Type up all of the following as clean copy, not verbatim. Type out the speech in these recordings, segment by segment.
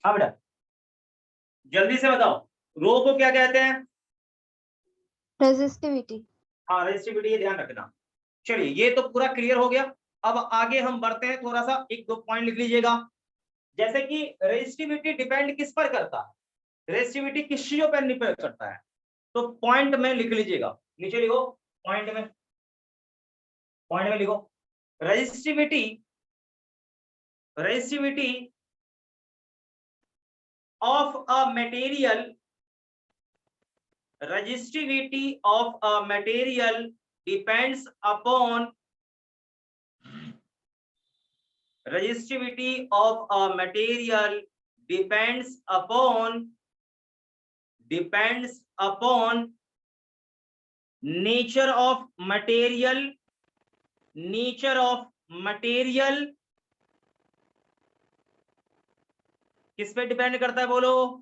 हाँ बेटा, जल्दी से बताओ, रो को क्या कहते हैं? रेजिस्टिविटी। हाँ, रेजिस्टिविटी, ये ध्यान रखना। चलिए, ये तो पूरा क्लियर हो गया। अब आगे हम बढ़ते हैं, थोड़ा सा एक दो पॉइंट लिख लीजिएगा। जैसे कि रेजिस्टिविटी डिपेंड किस पर करता है, रेजिस्टिविटी किस चीजों पर डिपेंड करता है, तो पॉइंट में लिख लीजिएगा, नीचे लिखो, पॉइंट में लिखो, resistivity of a material, resistivity of a material depends upon resistivity of a material depends upon nature of material, किस पे डिपेंड करता है बोलो?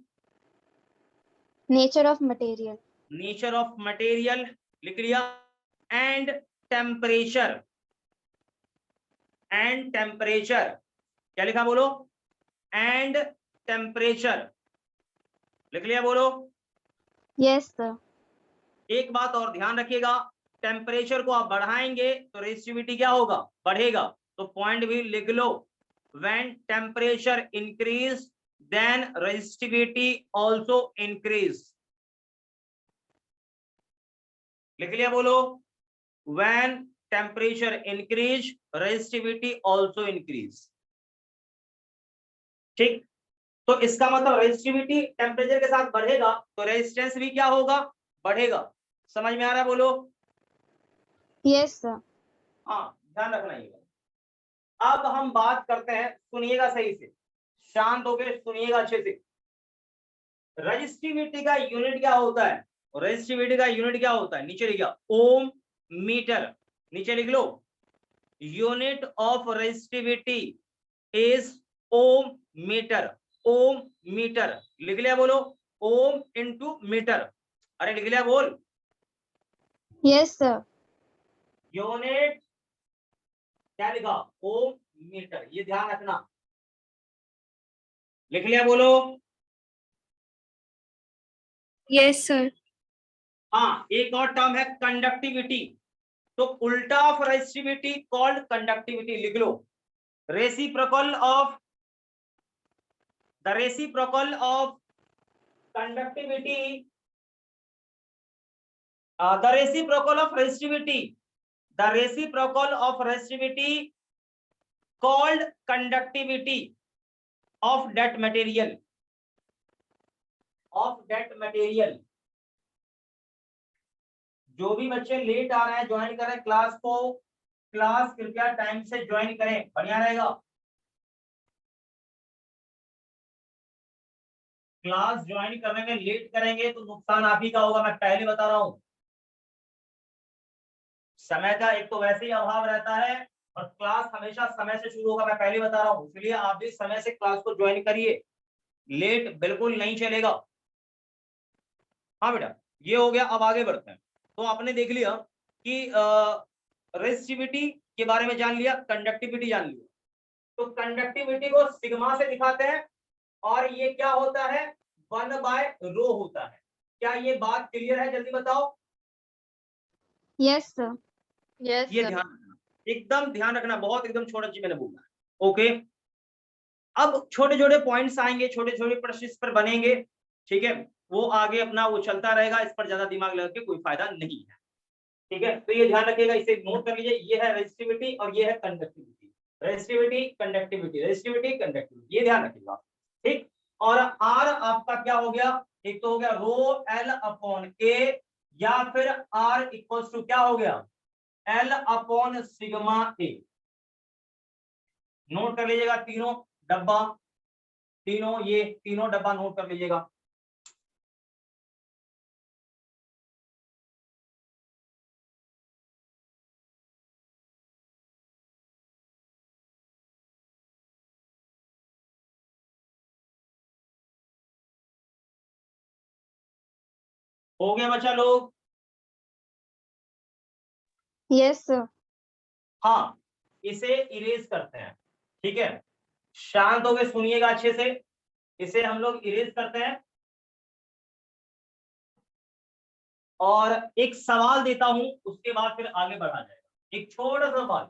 Nature of material. Nature of material लिख लिया। एंड टेम्परेचर, क्या लिखा बोलो? एंड टेम्परेचर लिख लिया, बोलो। Yes sir. एक बात और ध्यान रखिएगा, टेम्परेचर को आप बढ़ाएंगे तो रेजिस्टिविटी क्या होगा? बढ़ेगा। तो पॉइंट भी लिख लो, when temperature increase then resistivity also increase. लिख लिया, बोलो। When temperature increase resistivity also increase. ठीक, तो इसका मतलब रेजिस्टिविटी टेम्परेचर के साथ बढ़ेगा तो रेजिस्टेंस भी क्या होगा? बढ़ेगा। समझ में आ रहा है? बोलो। Yes sir. हाँ, ध्यान रखना ये। अब हम बात करते हैं, सुनिएगा सही से, शांत होकर सुनिएगा अच्छे से। रेजिस्टिविटी का यूनिट क्या होता है? रेजिस्टिविटी का यूनिट क्या होता है? नीचे लिख गया, ओम मीटर। नीचे लिख लो, unit of resistivity is ohm metre. Ohm metre लिख लिया, बोलो। Ohm into metre. अरे लिख लिया, बोल। Yes sir. यूनिट क्या लिखा? ओम मीटर, ये ध्यान रखना। लिख लिया, बोलो। Yes sir. हाँ, एक और टर्म है कंडक्टिविटी, तो उल्टा ऑफ रेजिस्टिविटी कॉल्ड कंडक्टिविटी। लिख लो, reciprocal of conductivity, the reciprocal of resistivity called conductivity of that material, जो भी बच्चे लेट आ रहे हैं, ज्वाइन करें क्लास को, क्लास कृपया टाइम से ज्वाइन करें, बढ़िया रहेगा। क्लास ज्वाइन करने में लेट करेंगे तो नुकसान आप ही का होगा, मैं पहले बता रहा हूं। समय का एक तो वैसे ही अभाव रहता है, और क्लास हमेशा समय से शुरू होगा, मैं पहले बता रहा हूं, इसलिए आप भी समय से क्लास को ज्वाइन करिए, लेट बिल्कुल नहीं चलेगा। हाँ बेटा, ये हो गया। अब आगे बढ़ते हैं। तो आपने देख लिया कि रेजिस्टिविटी के बारे में जान लिया, कंडक्टिविटी जान लिया। तो कंडक्टिविटी को सिग्मा से दिखाते हैं, और ये क्या होता है? 1/ρ होता है। क्या ये बात क्लियर है? जल्दी बताओ। Yes sir. ये ध्यान रखना, एकदम ध्यान रखना, बहुत एकदम छोटा चीज मैंने बोला है। ओके, अब छोटे छोटे पॉइंट्स आएंगे, छोटे छोटे प्रश्न इस पर बनेंगे, ठीक है, वो आगे अपना वो चलता रहेगा, इस पर ज्यादा दिमाग लगा के कोई फायदा नहीं है। ठीक है, तो ये ध्यान रखिएगा, इसे नोट कर लीजिए, ये है रेजिस्टिविटी और ये है कंडक्टिविटी। रेजिस्टिविटी कंडक्टिविटी, ये ध्यान रखिएगा। ठीक, और आर आपका क्या हो गया? एक तो हो गया रो एल अपॉन के, या फिर आर इक्वल्स टू क्या हो गया? एल अपॉन सिग्मा ए। नोट कर लीजिएगा तीनों डब्बा, ये तीनों डब्बा नोट कर लीजिएगा। हो गया बच्चा लोग? Yes sir. हाँ, इसे इरेज करते हैं, ठीक है, शांत होकर सुनिएगा अच्छे से। इसे हम लोग इरेज करते हैं और एक सवाल देता हूं, उसके बाद फिर आगे बढ़ा जाएगा। एक छोटा सा सवाल।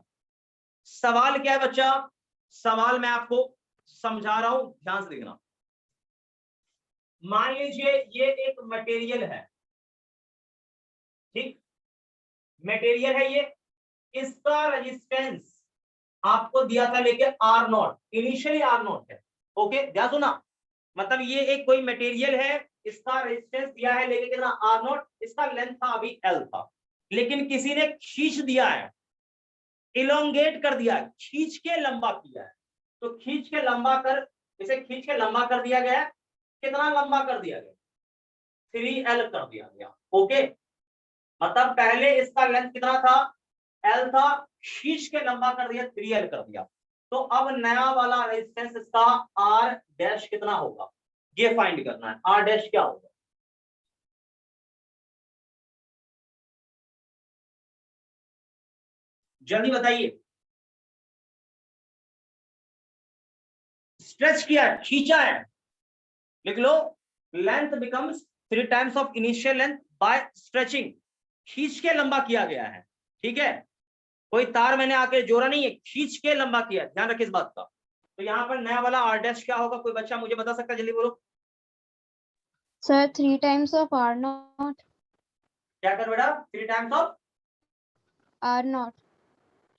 सवाल क्या है बच्चा? सवाल मैं आपको समझा रहा हूं, ध्यान से देखना। मान लीजिए ये एक मटेरियल है, ठीक, मटेरियल है ये, इसका रेजिस्टेंस आपको दिया था लेके R0, इनिशियली R0 है। ओके, ध्यान सुना, मतलब ये एक कोई मटेरियल है, इसका रेजिस्टेंस दिया है लेके कितना R0, इसका लेंथ था अभी L था, लेकिन किसी ने खींच दिया है, इलोंगेट कर दिया, खींच के लंबा किया है। तो खींच के लंबा कर, इसे खींच के लंबा कर दिया गया, कितना लंबा कर दिया गया? 3L कर दिया गया। ओके, मतलब पहले इसका लेंथ कितना था? L था, खींच के लंबा कर दिया, 3L कर दिया। तो अब नया वाला रेजिस्टेंस इसका R डैश कितना होगा, ये फाइंड करना है। R डैश क्या होगा? जल्दी बताइए। स्ट्रेच किया है, खींचा है, लिख लो, length becomes 3 times of initial length by stretching, खींच के लंबा किया गया है, ठीक है, कोई तार मैंने आके जोड़ा नहीं है, खींच के लंबा किया, ध्यान रखिए इस बात का। तो यहाँ पर नया वाला R डैश क्या होगा, कोई बच्चा मुझे बता सकता है? जल्दी बोलो सर 3 times of R0. क्या कर बेटा? 3 टाइम्स ऑफ R0.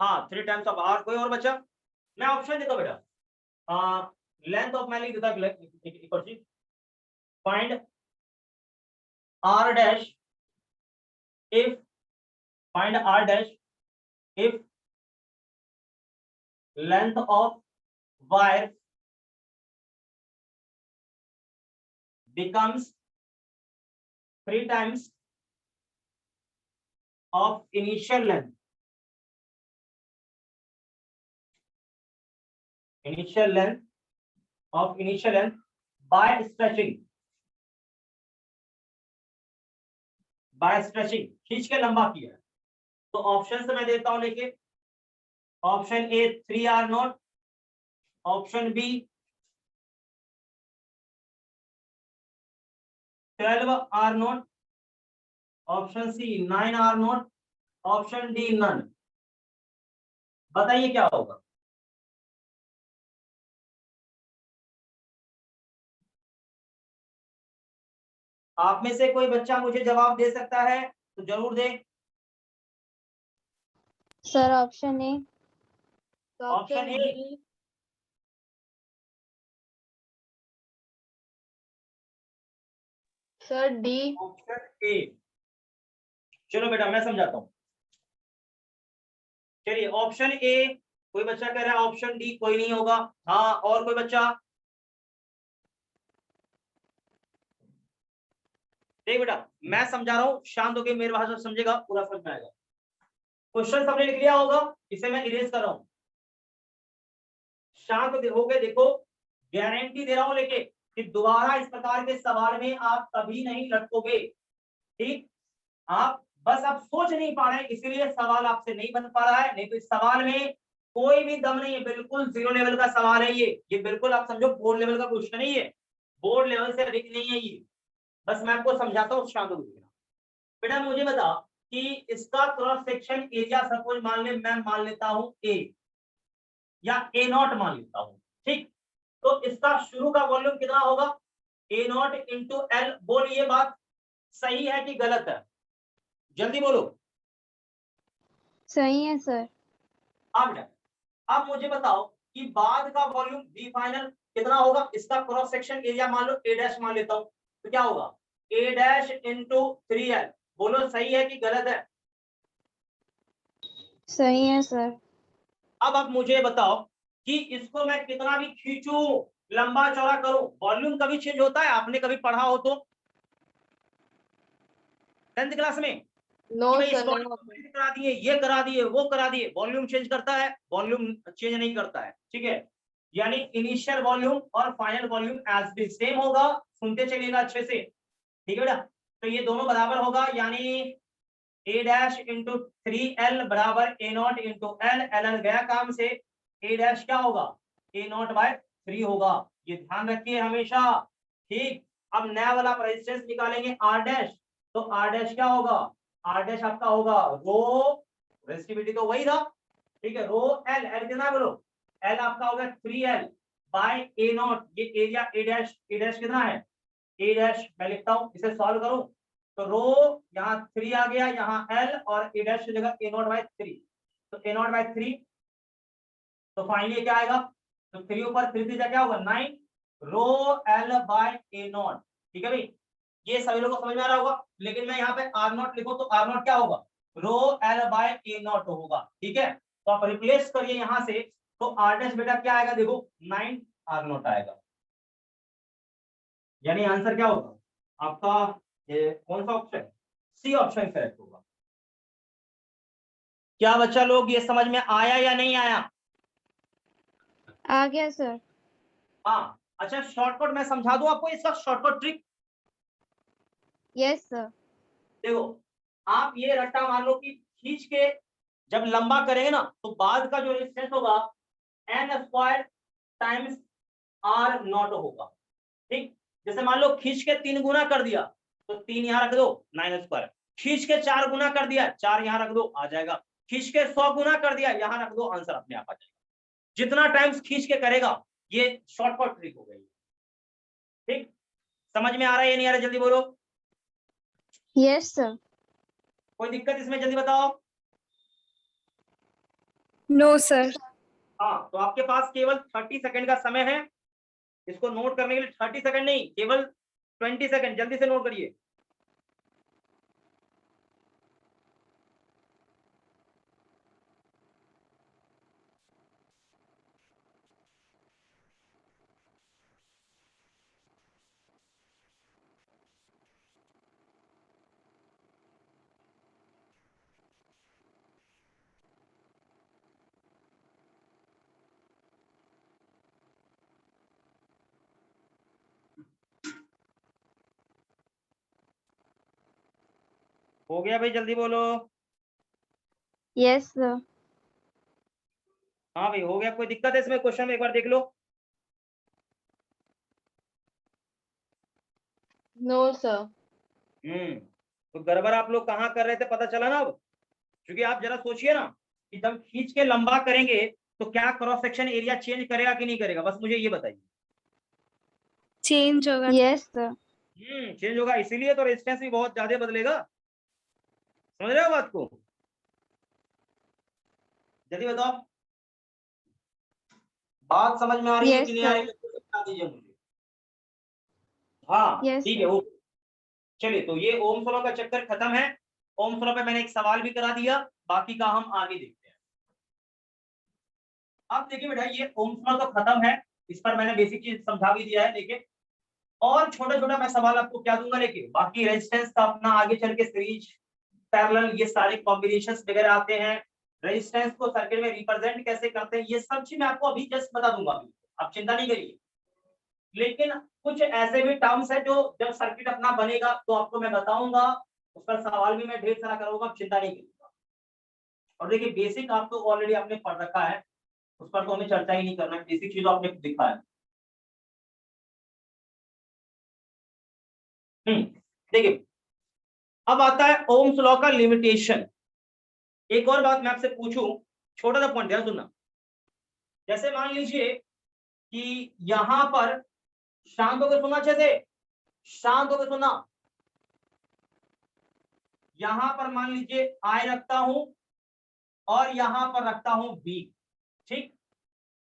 हाँ 3 टाइम्स ऑफ R। कोई और बच्चा? मैं ऑप्शन देता हूँ बेटा। लेंथ ऑफ, मैं लिख देता हूँ, find R dash if, find R dash if length of wire becomes 3 times of initial length, initial length by stretching, खींच के लंबा किया है। तो ऑप्शन से मैं देता हूं लेके, option A 3R0, option B 12R0, option C 9R0, option D none. बताइए क्या होगा? आप में से कोई बच्चा मुझे जवाब दे सकता है तो जरूर दे। Sir option A. Option A, sir D. Option A. चलो बेटा मैं समझाता हूं, चलिए ऑप्शन ए, कोई बच्चा कह रहा है ऑप्शन डी कोई नहीं होगा। हाँ, और कोई बच्चा? देख बेटा मैं समझा रहा हूं, शांत होकर मेरे भाषा समझेगा, पूरा समझ में आएगा। क्वेश्चन सबने लिख लिया होगा, इसे मैं इरेज कर रहा हूं, शांत होकर देखो, गारंटी दे रहा हूं लेके कि दोबारा इस प्रकार के सवाल में आप कभी नहीं लटकोगे, ठीक। आप बस आप सोच नहीं पा रहे हैं, इसीलिए सवाल आपसे नहीं बन पा रहा है, नहीं तो इस सवाल में कोई भी दम नहीं है, बिल्कुल 0 लेवल का सवाल है ये बिल्कुल आप समझो बोर्ड लेवल का क्वेश्चन नहीं है, बोर्ड लेवल से अधिक नहीं है ये। बस मैं आपको समझाता हूँ, शांत होकर बेटा मुझे बता कि इसका क्रॉस सेक्शन एरिया सपोज मान ले, मैं मान लेता हूं ए या A0 मान लेता हूं, ठीक। तो इसका शुरू का वॉल्यूम कितना होगा? A0 into L। बोल ये बात सही है कि गलत है? जल्दी बोलो। सही है सर। अब मुझे बताओ कि बाद का वॉल्यूम बी फाइनल कितना होगा? इसका क्रॉस सेक्शन एरिया मान लो A डैश मान लेता हूं, तो क्या होगा? A dash into 3L। बोलो सही है कि गलत है? सही है सर। अब आप मुझे बताओ कि इसको मैं कितना भी खींचूं, लंबा चौड़ा करूं, वॉल्यूम कभी चेंज होता है? आपने कभी पढ़ा हो तो 10th क्लास में? No sir, sir. करा दिए, ये करा दिए, वो करा दिए, वॉल्यूम चेंज करता है? वॉल्यूम चेंज नहीं करता है, ठीक है। यानी इनिशियल वॉल्यूम और final volume as be same होगा, सुनते चलिएगा अच्छे से, ठीक है बेटा। तो ये दोनों बराबर होगा, यानी A डैश इंटू 3L बराबर A0 इंटू L। L गया काम से, A डैश क्या होगा? A0 बाय 3 होगा, ये ध्यान रखिए हमेशा। ठीक, अब नया वाला रेजिस्टेंस निकालेंगे आर डैश, तो आर डैश क्या होगा, आर डैश आपका होगा रो, रेजिस्टिविटी तो वही था, ठीक है, रो एल, एल कितना बोलो, एल आपका होगा 3L बाय ए नॉट, ये एरिया ए डैश कितना है, ए डैश मैं लिखता हूं, इसे सॉल्व करूं तो रो यहाँ 3 आ गया, यहाँ एल और ए डैश की जगह ए नॉट बाय 3, तो ए नॉट बाय 3, तो फाइनली क्या आएगा, तो 3 ऊपर 3 से क्या होगा 9 rho L by A not. ठीक है भाई, ये सभी लोगों को समझ में आ रहा होगा, लेकिन मैं यहाँ पे आर नॉट लिखूं तो आर नॉट क्या होगा, rho L by A not होगा। ठीक है, तो आप रिप्लेस करिए यहां से, तो आर डैश बेटा क्या आएगा, देखो 9 आर नॉट आएगा, यानी आंसर क्या होगा आपका, ये कौन सा ऑप्शन, सी ऑप्शन करेक्ट होगा। क्या बच्चा लोग ये समझ में आया या नहीं आया? आ गया सर। हाँ, अच्छा शॉर्टकट मैं समझा दूं आपको इसका शॉर्टकट ट्रिक। Yes sir. देखो, आप ये रट्टा मान लो कि खींच के जब लंबा करेंगे ना, तो बाद का जो रेजिस्टेंस होगा N square times R naught होगा। ठीक, जैसे मान लो खींच के 3 गुना कर दिया, तो 3 यहाँ रख दो 9 स्क्वायर, खींच के 4 गुना कर दिया, 4 यहाँ रख दो आ जाएगा, खींच के 100 गुना कर दिया, यहाँ रख दो, आंसर अपने आप आ जाएगा। जितना टाइम्स खींच के करेगा, ये शॉर्टकट ट्रिक हो गई। ठीक, समझ में आ रहा है या नहीं आ रहा, जल्दी बोलो। Yes sir. कोई दिक्कत इसमें, जल्दी बताओ। No sir. हाँ, तो आपके पास केवल 30 सेकंड का समय है, इसको नोट करने के लिए 30 सेकंड नहीं, केवल 20 सेकंड, जल्दी से नोट करिए। हो गया भाई, जल्दी बोलो। Yes sir. हाँ भाई हो गया, कोई दिक्कत है इसमें, क्वेश्चन एक बार देख लो। No sir. तो गड़बड़ आप लोग कहाँ कर रहे थे पता चला ना अब, क्योंकि आप जरा सोचिए ना कि जब खींच के लंबा करेंगे तो क्या क्रॉस सेक्शन एरिया चेंज करेगा कि नहीं करेगा, बस मुझे ये बताइए। चेंज होगा। Yes sir. चेंज होगा, इसीलिए तो रेजिस्टेंस भी बहुत ज्यादा बदलेगा। समझ रहे हो बात को, जल्दी बताओ, बात समझ में आ रही है कि नहीं आ रही है, बता दीजिए मुझे। हाँ ठीक है, ओके। चलिए, तो ये ओम्स लॉ का चक्कर खत्म है, ओम्स लॉ पे मैंने एक सवाल भी करा दिया, बाकी का हम आगे देखते हैं। अब देखिए बेटा, ये ओम्स लॉ तो खत्म है, इस पर मैंने बेसिक चीज समझा भी दिया है, देखिए और छोटा छोटा मैं सवाल आपको क्या दूंगा, लेकिन बाकी रेजिस्टेंस का अपना आगे चल के सीरीज, पैरेलल, ये सारे कॉम्बिनेशंस वगैरह आते हैं, रेजिस्टेंस को सर्किट में रिप्रेजेंट कैसे करते हैं, ये सब चीज मैं आपको अभी जस्ट बता दूंगा, आप चिंता नहीं करिए। लेकिन कुछ ऐसे भी टर्म्स है जो जब सर्किट अपना बनेगा तो आपको मैं बताऊंगा, उस पर सवाल भी मैं ढेर सारा करूंगा, आप चिंता नहीं करिएगा। और देखिए बेसिक आप तो ऑलरेडी आपने पढ़ रखा है, उस पर तो हमें चर्चा ही नहीं करना है, बेसिक चीज आपने दिखा है। देखिए, अब आता है ओम्स लॉ का लिमिटेशन। एक और बात मैं आपसे पूछूं, छोटा सा पॉइंट ध्यान सुनना, जैसे मान लीजिए कि यहां पर, शांत होकर सुनना अच्छे से, शांत होकर सुनना, यहां पर मान लीजिए आई रखता हूं और यहां पर रखता हूं बी। ठीक,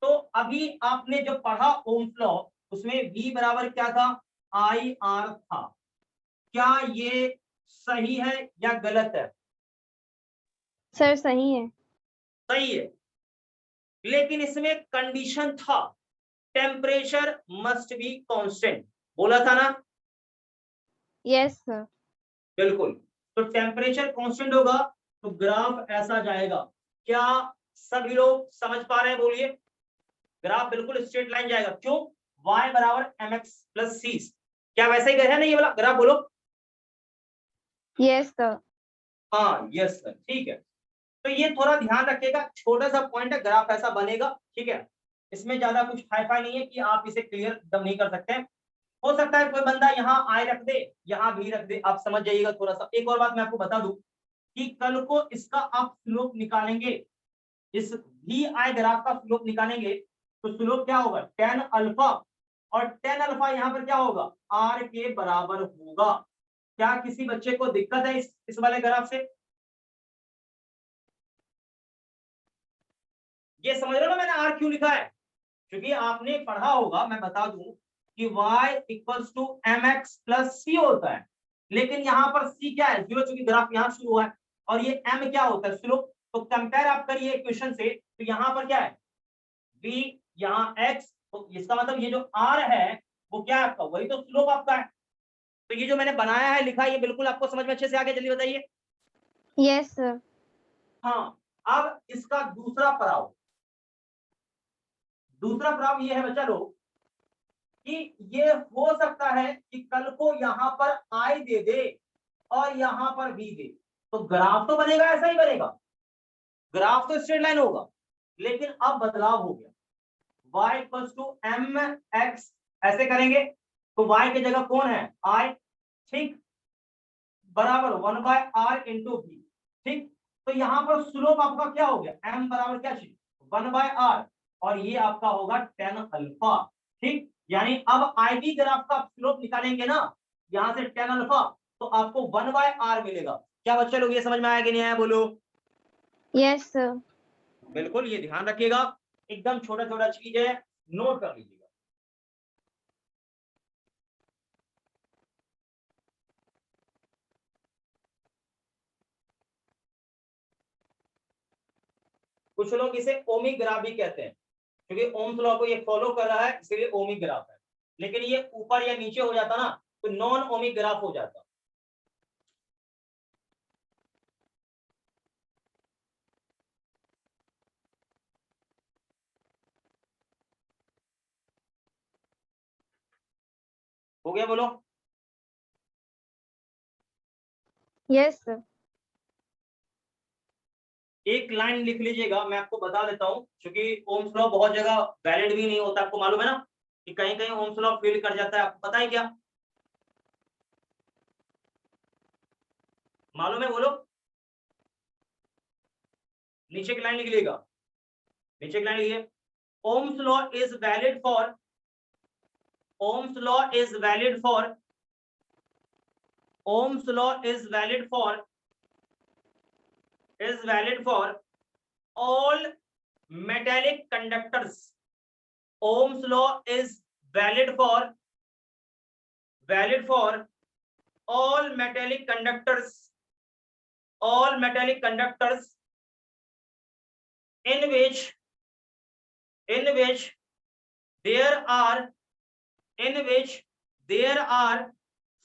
तो अभी आपने जो पढ़ा ओम्स लॉ, उसमें V बराबर क्या था, आई आर था, क्या ये सही है या गलत है? सर सही है। सही है, लेकिन इसमें कंडीशन था, टेम्परेचर मस्ट बी कांस्टेंट, बोला था ना? Yes sir. बिल्कुल, तो टेम्परेचर कांस्टेंट होगा तो ग्राफ ऐसा जाएगा। क्या सभी लोग समझ पा रहे हैं, बोलिए। ग्राफ बिल्कुल स्ट्रेट लाइन जाएगा, क्यों, y बराबर mx प्लस c, क्या वैसे ही है ना ये वाला ग्राफ, बोलो। Yes sir. हाँ यस सर, ठीक है। तो ये थोड़ा ध्यान रखिएगा, छोटा सा पॉइंट है, ग्राफ ऐसा बनेगा, ठीक है। इसमें ज्यादा कुछ हाई-फाई नहीं है कि आप इसे क्लियर एकदम नहीं कर सकते। हो सकता है कोई बंदा यहाँ आई रख दे, यहाँ भी रख दे, आप समझ जाइएगा थोड़ा सा। एक और बात मैं आपको बता दूं कि कल को इसका आप स्लोप निकालेंगे, इस भी आई ग्राफ का स्लोप निकालेंगे तो स्लोप क्या होगा, tan अल्फा, और tan अल्फा यहाँ पर क्या होगा, r के बराबर होगा। क्या किसी बच्चे को दिक्कत है इस वाले ग्राफ से? ये समझ रहे हो ना मैंने r क्यों लिखा है? क्योंकि आपने पढ़ा होगा, मैं बता दूं कि y equals to mx plus c होता है, लेकिन यहाँ पर c क्या है, 0, चूंकि ग्राफ यहाँ शुरू हुआ है, और ये m क्या होता है, स्लोप। तो कंपेयर आप करिए इक्वेशन से, तो यहाँ पर क्या है, v, यहाँ x, तो इसका मतलब ये जो r है वो क्या है आपका, वही तो स्लोप आपका है। तो ये जो मैंने बनाया है, लिखा है, ये बिल्कुल आपको समझ में अच्छे से आ गया? जल्दी बताइए। Yes, sir. हाँ, अब इसका दूसरा पड़ाव, दूसरा पड़ाव ये है बच्चा लोग कि ये हो सकता है कि कल को यहाँ पर आई दे दे और यहाँ पर बी दे, तो ग्राफ तो बनेगा, ऐसा ही बनेगा, ग्राफ तो स्ट्रेट लाइन होगा, लेकिन अब बदलाव हो गया, y equals to M X, ऐसे करेंगे तो y की जगह कौन है, i, ठीक, बराबर 1/r इंटू बी, ठीक। तो यहाँ पर स्लोप आपका क्या हो गया, m बराबर क्या चाहिए, 1/r, और ये आपका होगा tan अल्फा, ठीक। यानी अब आईवी ग्राफ का स्लोप निकालेंगे ना, यहाँ से tan अल्फा, तो आपको 1/r मिलेगा। क्या बच्चे लोग ये समझ में आया कि नहीं आया, बोलो। Yes, sir. बिल्कुल, ये ध्यान रखिएगा, एकदम छोटा छोटा चीज है, नोट कर लीजिएगा। कुछ लोग इसे ओमिक ग्राफ भी कहते हैं, क्योंकि ओम्स लॉ को ये फॉलो कर रहा है, इसलिए ओमिक ग्राफ है। लेकिन ये ऊपर या नीचे हो जाता ना तो नॉन ओमिक ग्राफ हो जाता। हो गया, बोलो। Yes, sir. एक लाइन लिख लीजिएगा, मैं आपको बता देता हूं, क्योंकि ओम्स लॉ बहुत जगह वैलिड भी नहीं होता, आपको मालूम है ना, कि कहीं कहीं ओम्स लॉ फेल कर जाता है, आपको पता है क्या, मालूम है, बोलो। नीचे की लाइन लिख लीजिएगा, नीचे की लाइन लिखिए, ohms law is valid for, ohms law is valid for, ohms law is valid for, is valid for all metallic conductors. Ohm's law is valid for all metallic conductors, all metallic conductors in which there are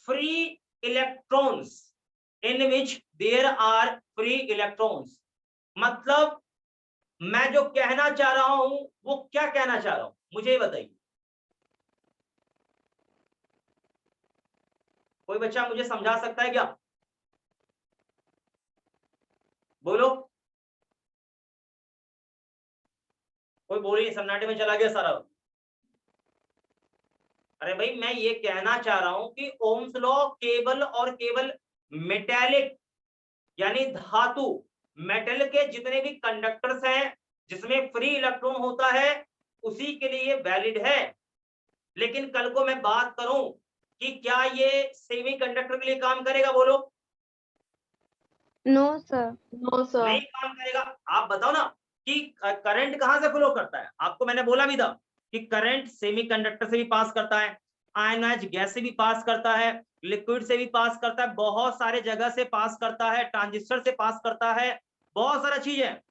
free electrons, in which there are free electrons। मतलब मैं जो कहना चाह रहा हूं वो क्या कहना चाह रहा हूं, मुझे बताइए। कोई बच्चा मुझे समझा सकता है क्या, बोलो। कोई बोलिए, सन्नाटे में चला गया सारा। अरे भाई, मैं ये कहना चाह रहा हूं कि ओम्स लॉ केवल और केवल मेटेलिक, यानी धातु, मेटल के जितने भी कंडक्टर्स हैं जिसमें फ्री इलेक्ट्रॉन होता है उसी के लिए वैलिड है। लेकिन कल को मैं बात करूं कि क्या ये सेमीकंडक्टर के लिए काम करेगा, बोलो। No, sir. No, sir. नहीं काम करेगा। आप बताओ ना कि करंट कहां से फ्लो करता है, आपको मैंने बोला भी था कि करंट सेमीकंडक्टर से भी पास करता है, आयनाइज्ड गैस से भी पास करता है, लिक्विड से भी पास करता है, बहुत सारे जगह से पास करता है, ट्रांजिस्टर से पास करता है, बहुत सारा चीज है,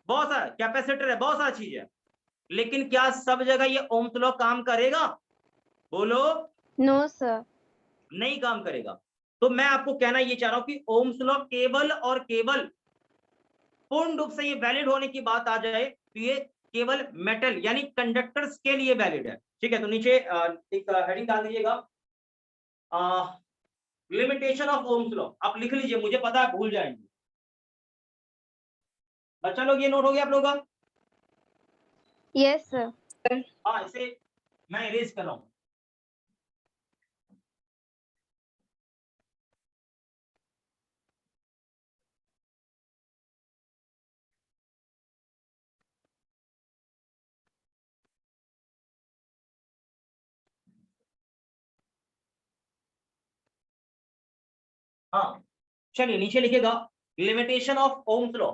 बहुत सारा कैपेसिटर है, बहुत सारा चीज है। लेकिन क्या सब जगह ये ओम्स लॉ काम करेगा, बोलो। No, sir. नहीं काम करेगा। तो मैं आपको कहना ये चाह रहा हूं कि ओम्स लॉ केवल और केवल, पूर्ण रूप से ये वैलिड होने की बात आ जाए तो ये केवल मेटल यानी कंडक्टर्स के लिए वैलिड है, ठीक है। तो नीचे एक हेडिंग डाल दीजिएगा, लिमिटेशन ऑफ ओम्स लॉ, आप लिख लीजिए, मुझे पता है भूल जाएंगे बच्चा लोग। ये नोट हो गया आप लोगों का? Yes, sir. हाँ, इसे मैं इरेज कर रहा हूं। हाँ, चलिए नीचे लिखिएगा लिमिटेशन ऑफ ओम्स लॉ।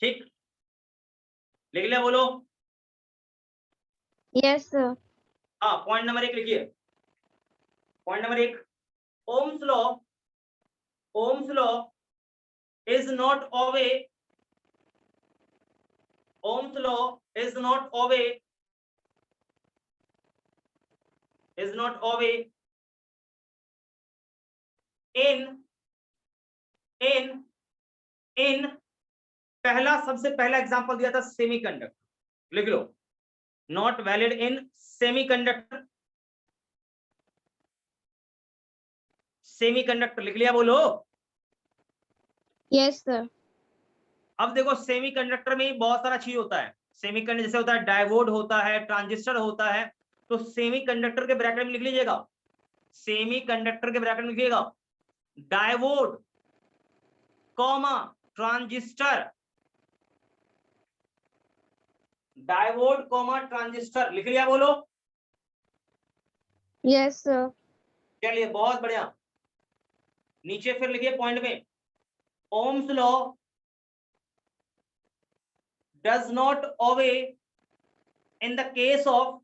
ठीक, लिख लिया, बोलो। Yes, sir. हाँ, पॉइंट नंबर 1 लिखिए। Point number 1, Ohm's law, Ohm's law is not obey, Ohm's law is not obey, is not obey in in in पहला, सबसे पहला एग्जांपल दिया था सेमीकंडक्टर, लिख लो, not valid in semiconductor, semiconductor लिख लिया, बोलो। Yes, sir. अब देखो सेमीकंडक्टर में बहुत सारा चीज होता है। सेमीकंडक्टर जैसे होता है डायोड होता है, ट्रांजिस्टर होता है। तो सेमीकंडक्टर के ब्रैकेट में लिख लीजिएगा, सेमीकंडक्टर के ब्रैकेट में लिखिएगा diode comma transistor, diode comma transistor लिख लिया, बोलो। Yes, sir. चलिए बहुत बढ़िया, नीचे फिर लिखिए पॉइंट में, Ohm's law does not obey in the case of,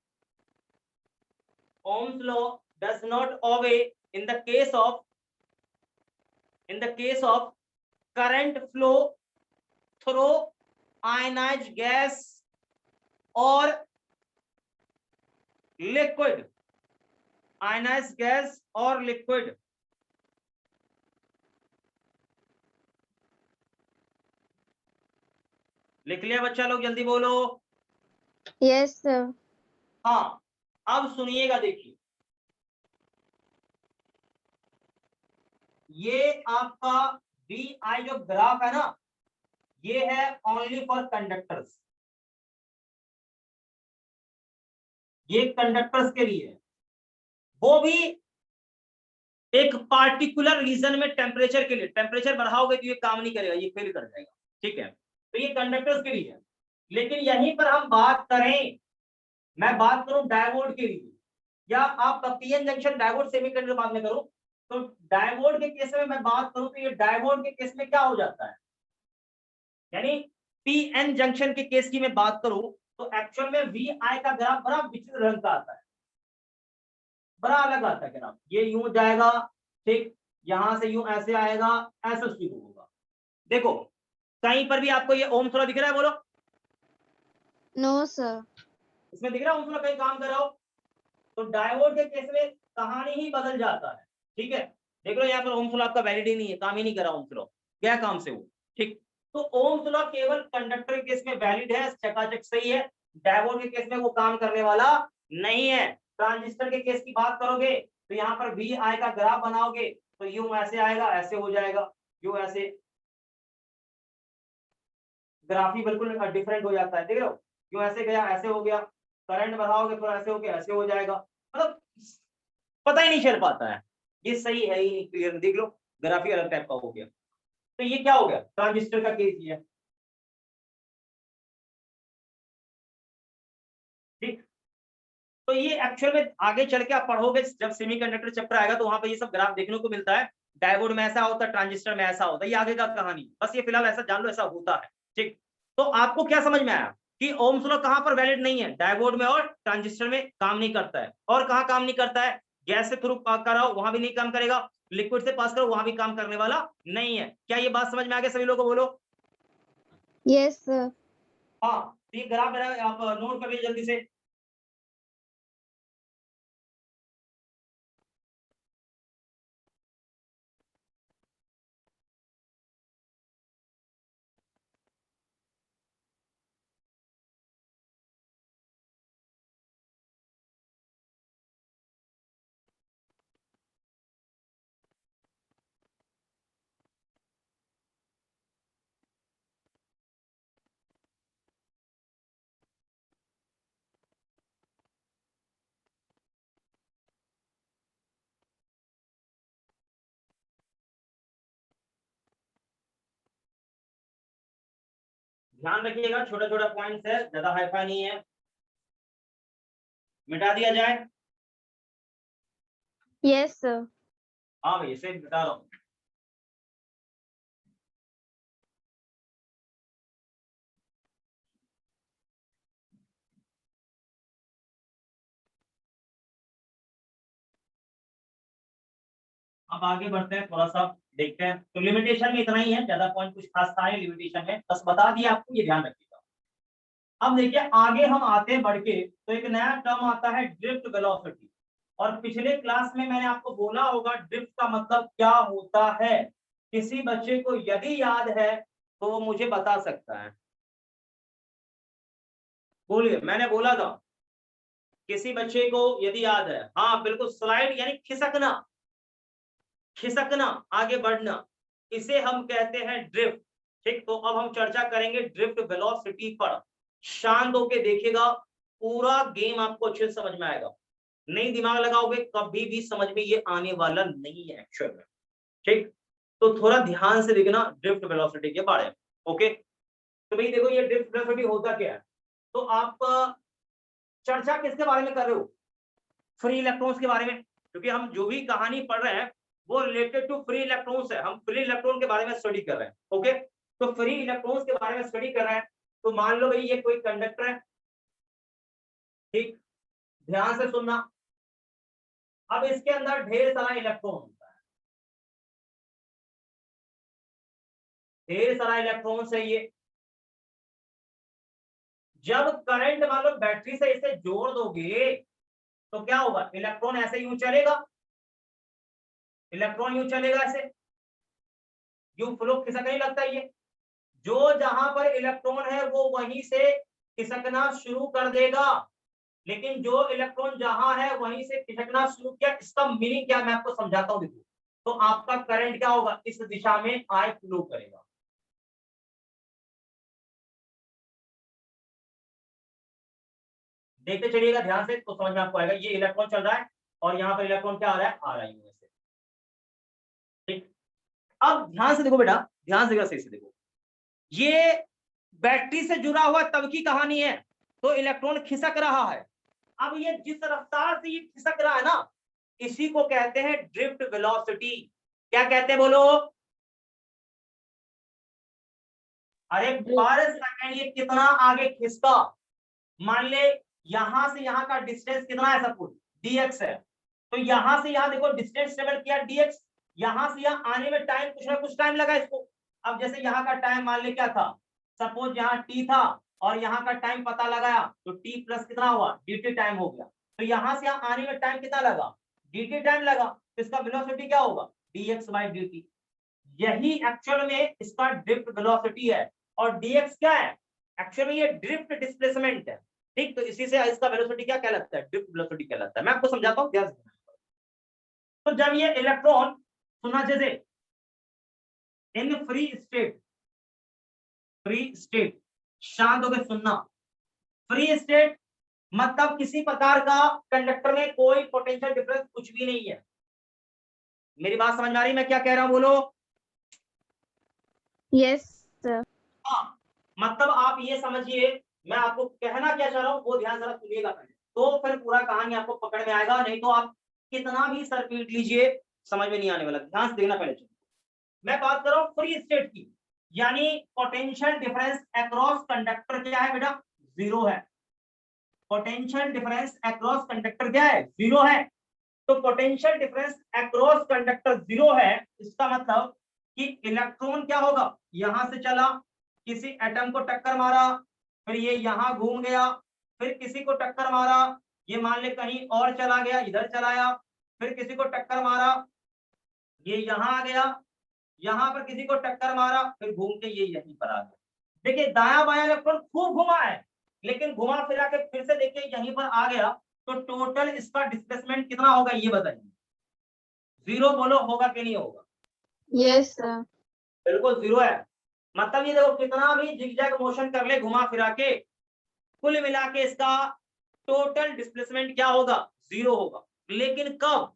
Ohm's law does not obey in the case of, in the case of current flow through ionized gas or liquid, ionized gas or liquid। लिख लिया बच्चा लोग, जल्दी बोलो। Yes, sir. हाँ, अब सुनिएगा, देखिए ये आपका वी आई जो ग्राफ है ना, ये है ओनली फॉर कंडक्टर्स, ये कंडक्टर्स के लिए है। वो भी एक पार्टिकुलर रीजन में टेम्परेचर के लिए, टेम्परेचर बढ़ाओगे तो ये काम नहीं करेगा, ये फेल कर जाएगा, ठीक है। तो ये कंडक्टर्स के लिए है। लेकिन यहीं पर हम बात करें, मैं बात करूं डायोड के लिए, या आप पीएन जंक्शन डायोड सेमीकंडक्टर बाद में करूं, तो डायोड के केस में मैं बात करूं तो ये डायोड के केस में क्या हो जाता है, यानी पीएन जंक्शन के केस की मैं बात करूं तो एक्चुअल में वी आई का ग्राफ बड़ा विचित्र रंग का आता है, बड़ा अलग आता है ग्राफ, ये यूं जाएगा, ठीक, यहां से यूं ऐसे आएगा, ऐसा शुरू होगा। देखो कहीं पर भी आपको ये ओम लॉ दिख रहा है, बोलो। No, sir. इसमें दिख रहा है ओम लॉ कहीं काम कर रहा हो, तो डायोड के केस में कहानी ही बदल जाता है, ठीक है। देख लो यहाँ पर ओम लॉ आपका वैलिड ही नहीं है, काम ही नहीं कर रहा ओम लॉ, क्या काम से वो, ठीक। तो ओम लॉ केवल कंडक्टर के केस में वैलिड है, चकाचक सही है, डायोड के केस में वो काम करने वाला नहीं है। ट्रांजिस्टर के केस की बात करोगे तो यहाँ पर वी आई का ग्राफ बनाओगे तो यूं ऐसे आएगा, ऐसे हो जाएगा, यूं ऐसे, ग्राफ ही बिल्कुल डिफरेंट हो जाता है, देख रहे हो, यूं ऐसे गया, ऐसे हो गया, करंट बढ़ाओगे तो ऐसे हो गया, ऐसे हो जाएगा, मतलब पता ही नहीं चल पाता है, ये सही है ही नहीं, क्लियर देख लो, ग्राफ ही अलग टाइप का हो गया। तो ये क्या हो गया, ट्रांजिस्टर का केस ये है, ठीक। तो ये एक्चुअल में आगे चल के आप पढ़ोगे, जब सेमीकंडक्टर चैप्टर आएगा तो वहां पे ये सब ग्राफ देखने को मिलता है, डायोड में ऐसा होता है, ट्रांजिस्टर में ऐसा होता है, ये आगे का कहानी, बस ये फिलहाल ऐसा जान लो ऐसा होता है, ठीक। तो आपको क्या समझ में आया कि ओम्स लॉ कहां पर वैलिड नहीं है, डायोड में और ट्रांजिस्टर में काम नहीं करता है, और कहां काम नहीं करता है, गैस से थ्रू कराओ वहां भी नहीं काम करेगा, लिक्विड से पास करो वहां भी काम करने वाला नहीं है। क्या ये बात समझ में आ गया सभी लोगों को, बोलो। Yes, sir. हाँ, तो ये ग्राफ मेरा आप नोट कर लीजिए जल्दी से। ध्यान रखिएगा, छोटा छोटा पॉइंट्स है, ज्यादा हाईफाई नहीं है। मिटा दिया जाए? Yes, sir. हाँ भाई, इसे मिटा रहा हूँ। अब आगे बढ़ते हैं, थोड़ा सा देखते हैं। तो लिमिटेशन में इतना ही है, ज्यादा पॉइंट कुछ खास था नहीं लिमिटेशन में, बस बता दिया आपको, ये ध्यान रखिएगा। अब देखिए आगे हम आते हैं बढ़ के, तो एक नया टर्म आता है ड्रिफ्ट वेलोसिटी। और पिछले क्लास में मैंने आपको बोला होगा ड्रिफ्ट का मतलब क्या होता है। किसी बच्चे को यदि याद है तो वो मुझे बता सकता है, बोलिए। मैंने बोला था किसी बच्चे को यदि याद है, हाँ बिल्कुल, स्लाइड यानी खिसकना, खिसकना, आगे बढ़ना, इसे हम कहते हैं ड्रिफ्ट। ठीक, तो अब हम चर्चा करेंगे ड्रिफ्ट वेलोसिटी पर। शांत होके देखिएगा, पूरा गेम आपको अच्छे से समझ में आएगा। नहीं दिमाग लगाओगे कभी भी समझ में ये आने वाला नहीं है एक्चुअल में। ठीक, तो थोड़ा ध्यान से देखना ड्रिफ्ट वेलोसिटी के बारे में। ओके, तो भाई देखो ये ड्रिफ्ट वेलोसिटी होता क्या है। तो आप चर्चा किसके बारे में कर रहे हो? फ्री इलेक्ट्रॉन्स के बारे में, क्योंकि हम जो भी कहानी पढ़ रहे हैं वो रिलेटेड टू फ्री इलेक्ट्रॉन्स है। हम फ्री इलेक्ट्रॉन के बारे में स्टडी कर रहे हैं। ओके, तो फ्री इलेक्ट्रॉन्स के बारे में स्टडी कर रहे हैं। तो मान लो भाई ये कोई कंडक्टर है, ठीक, ध्यान से सुनना। अब इसके अंदर ढेर सारा इलेक्ट्रॉन होता है, ढेर सारा इलेक्ट्रॉन्स है ये। जब करंट मान लो बैटरी से इसे जोड़ दोगे तो क्या होगा? इलेक्ट्रॉन ऐसे यूं चलेगा, इलेक्ट्रॉन यूं चलेगा ऐसे, यूं फ्लो खिसकने लगता है ये। जो जहां पर इलेक्ट्रॉन है वो वहीं से खिसकना शुरू कर देगा। लेकिन जो इलेक्ट्रॉन जहां है वहीं से खिसकना शुरू किया, इसका मीनिंग क्या मैं आपको समझाता हूं। देखो, तो आपका करंट क्या होगा? इस दिशा में आई फ्लो करेगा। देखते चलिएगा ध्यान से तो समझ में आपको आएगा। ये इलेक्ट्रॉन चल रहा है और यहाँ पर इलेक्ट्रॉन क्या आ रहा है? आ रहा है यूं से। ठीक, अब ध्यान से देखो बेटा, ध्यान से सही से देखो। ये बैटरी से जुड़ा हुआ तब की कहानी है, तो इलेक्ट्रॉन खिसक रहा है। अब ये जिस रफ्तार से ये खिसक रहा है ना, इसी को कहते हैं ड्रिफ्ट वेलोसिटी। क्या कहते हैं बोलो? अरे पर सेकंड ये कितना आगे खिसका। मान ले यहां से यहां का डिस्टेंस कितना है? सपोज dx है, तो यहां से यहां देखो डिस्टेंस ट्रेवल किया dx। यहां से यहां आने में टाइम कुछ ना कुछ टाइम लगा इसको। अब जैसे यहाँ का टाइम मान ले क्या था, सपोज यहाँ t था और यहाँ का टाइम पता लगाया तो t प्लस कितना हुआ? dt टाइम हो गया। तो यहाँ से यहाँ आने में टाइम कितना लगा? dt टाइम लगा। तो इसका वेलोसिटी क्या होगा? dx by dt। यही एक्चुअल में इसका ड्रिफ्ट वेलोसिटी है। और dx क्या है? एक्चुअल में ये ड्रिफ्ट डिस्प्लेसमेंट है। ठीक, तो इसी से इसका वेलोसिटी क्या कहलाता है? ड्रिफ्ट वेलोसिटी कहलाता है। मैं आपको समझाता हूँ, ध्यान से। तो जब ये इलेक्ट्रॉन, सुना जैसे, in free state, free state, शांत होकर सुनना। फ्री स्टेट मतलब किसी प्रकार का कंडक्टर में कोई पोटेंशियल डिफरेंस कुछ भी नहीं है। मेरी बात समझ में आ रही है मैं क्या कह रहा हूं? बोलो। Yes, sir. हाँ, मतलब आप ये समझिए मैं आपको कहना क्या चाह रहा हूँ वो ध्यान जरा सुनिएगा पहले, तो फिर पूरा कहानी आपको पकड़ में आएगा। नहीं तो आप कितना भी सर पीट लीजिए समझ में नहीं आने वाला। ध्यान से देखना पहले। मैं बात कर रहा हूँ फ्री स्टेट की, यानी पोटेंशियल डिफरेंस अक्रॉस कंडक्टर क्या है बेटा? जीरो है। पोटेंशियल डिफरेंस अक्रॉस कंडक्टर क्या है? जीरो है। तो potential difference across conductor zero है, इसका मतलब कि इलेक्ट्रॉन क्या होगा? यहां से चला, किसी एटम को टक्कर मारा, फिर ये यहां घूम गया, फिर किसी को टक्कर मारा, ये मान ले कहीं और चला गया, इधर चलाया, फिर किसी को टक्कर मारा, ये यहां आ गया, यहां पर किसी को टक्कर मारा, फिर घूम के ये यहीं पर आ गया। देखिए दाया बाया इलेक्ट्रॉन खूब घुमा है, लेकिन घुमा फिरा के फिर से देखिए यहीं पर आ गया। तो टोटल इसका डिस्प्लेसमेंट कितना होगा ये बताइए? जीरो बोलो, होगा कि नहीं होगा? Yes, sir. बिल्कुल जीरो है। मतलब ये देखो कितना भी जिगजैग मोशन कर ले घुमा फिरा के, कुल मिला के इसका टोटल डिस्प्लेसमेंट क्या होगा? जीरो होगा। लेकिन कब?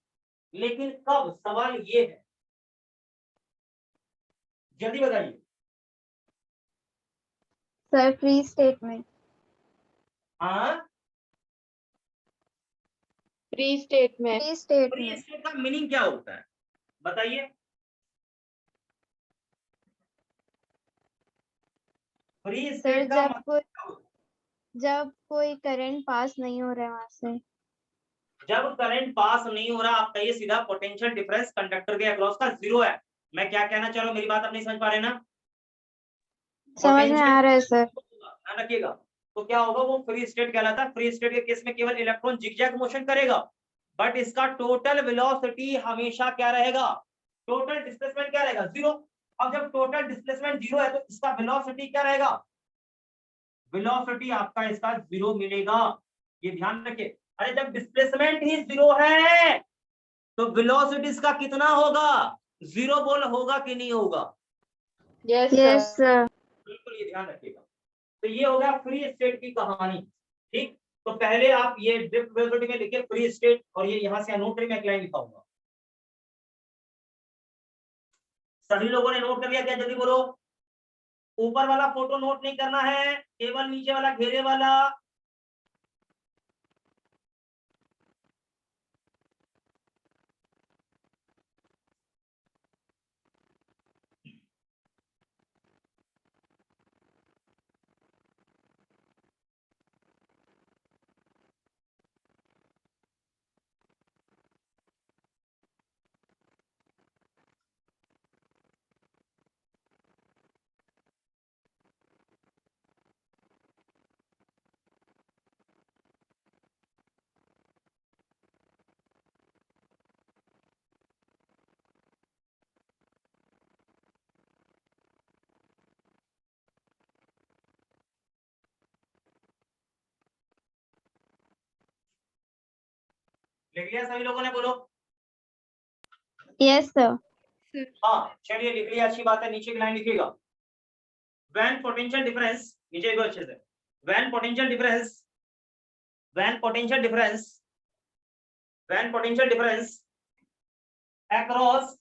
लेकिन कब, सवाल ये है, जल्दी बताइए। Sir, free statement. हाँ, Free statement. Free free statement. State का मीनिंग क्या होता है बताइए? फ्री सर, स्टेट का मतलब क्या होता है? जब कोई करंट पास नहीं हो रहा है वहां से। जब करंट पास नहीं हो रहा, आप कहिए सीधा पोटेंशियल डिफरेंस कंडक्टर के अक्रॉस का जीरो है। मैं क्या कहना चाह रहा हूँ, मेरी बात आप नहीं समझ पा रहे ना? समझ में आ रहा है सर। ध्यान रखिएगा। तो क्या होगा, वो फ्री स्टेट कहलाता है। फ्री स्टेट के केस में केवल इलेक्ट्रॉन जिगजैग मोशन करेगा, बट इसका टोटल वेलोसिटी हमेशा क्या रहेगा? टोटल डिस्प्लेसमेंट क्या रहेगा? जीरो। अब जब टोटल डिस्प्लेसमेंट जीरो है तो इसका वेलोसिटी क्या रहेगा? वेलोसिटी आपका इसका जीरो मिलेगा, ये ध्यान रखिए। अरे जब डिस्प्लेसमेंट ही जीरो है तो वेलोसिटी इसका कितना होगा? जीरो बोल होगा कि नहीं होगा? Yes, sir. बिल्कुल, ये ध्यान रखिएगा। तो ये हो गया फ्री स्टेट की कहानी। ठीक, तो पहले आप ये ड्रिफ्ट वेलोसिटी में लिखिए फ्री स्टेट, और ये यहां से नोट करिए, मैं एक लाइन लिखाऊंगा। सभी लोगों ने नोट कर लिया क्या? जल्दी बोलो। ऊपर वाला फोटो नोट नहीं करना है, केवल नीचे वाला घेरे वाला। लिख लिया सभी लोगों ने? बोलो। Yes, sir. हाँ चलिए, लिख लिया, अच्छी बात है। नीचे की लाइन लिखिएगा। व्हेन पोटेंशियल डिफरेंस, नीचे देखो अच्छे से। When potential difference, when potential difference, when potential difference across,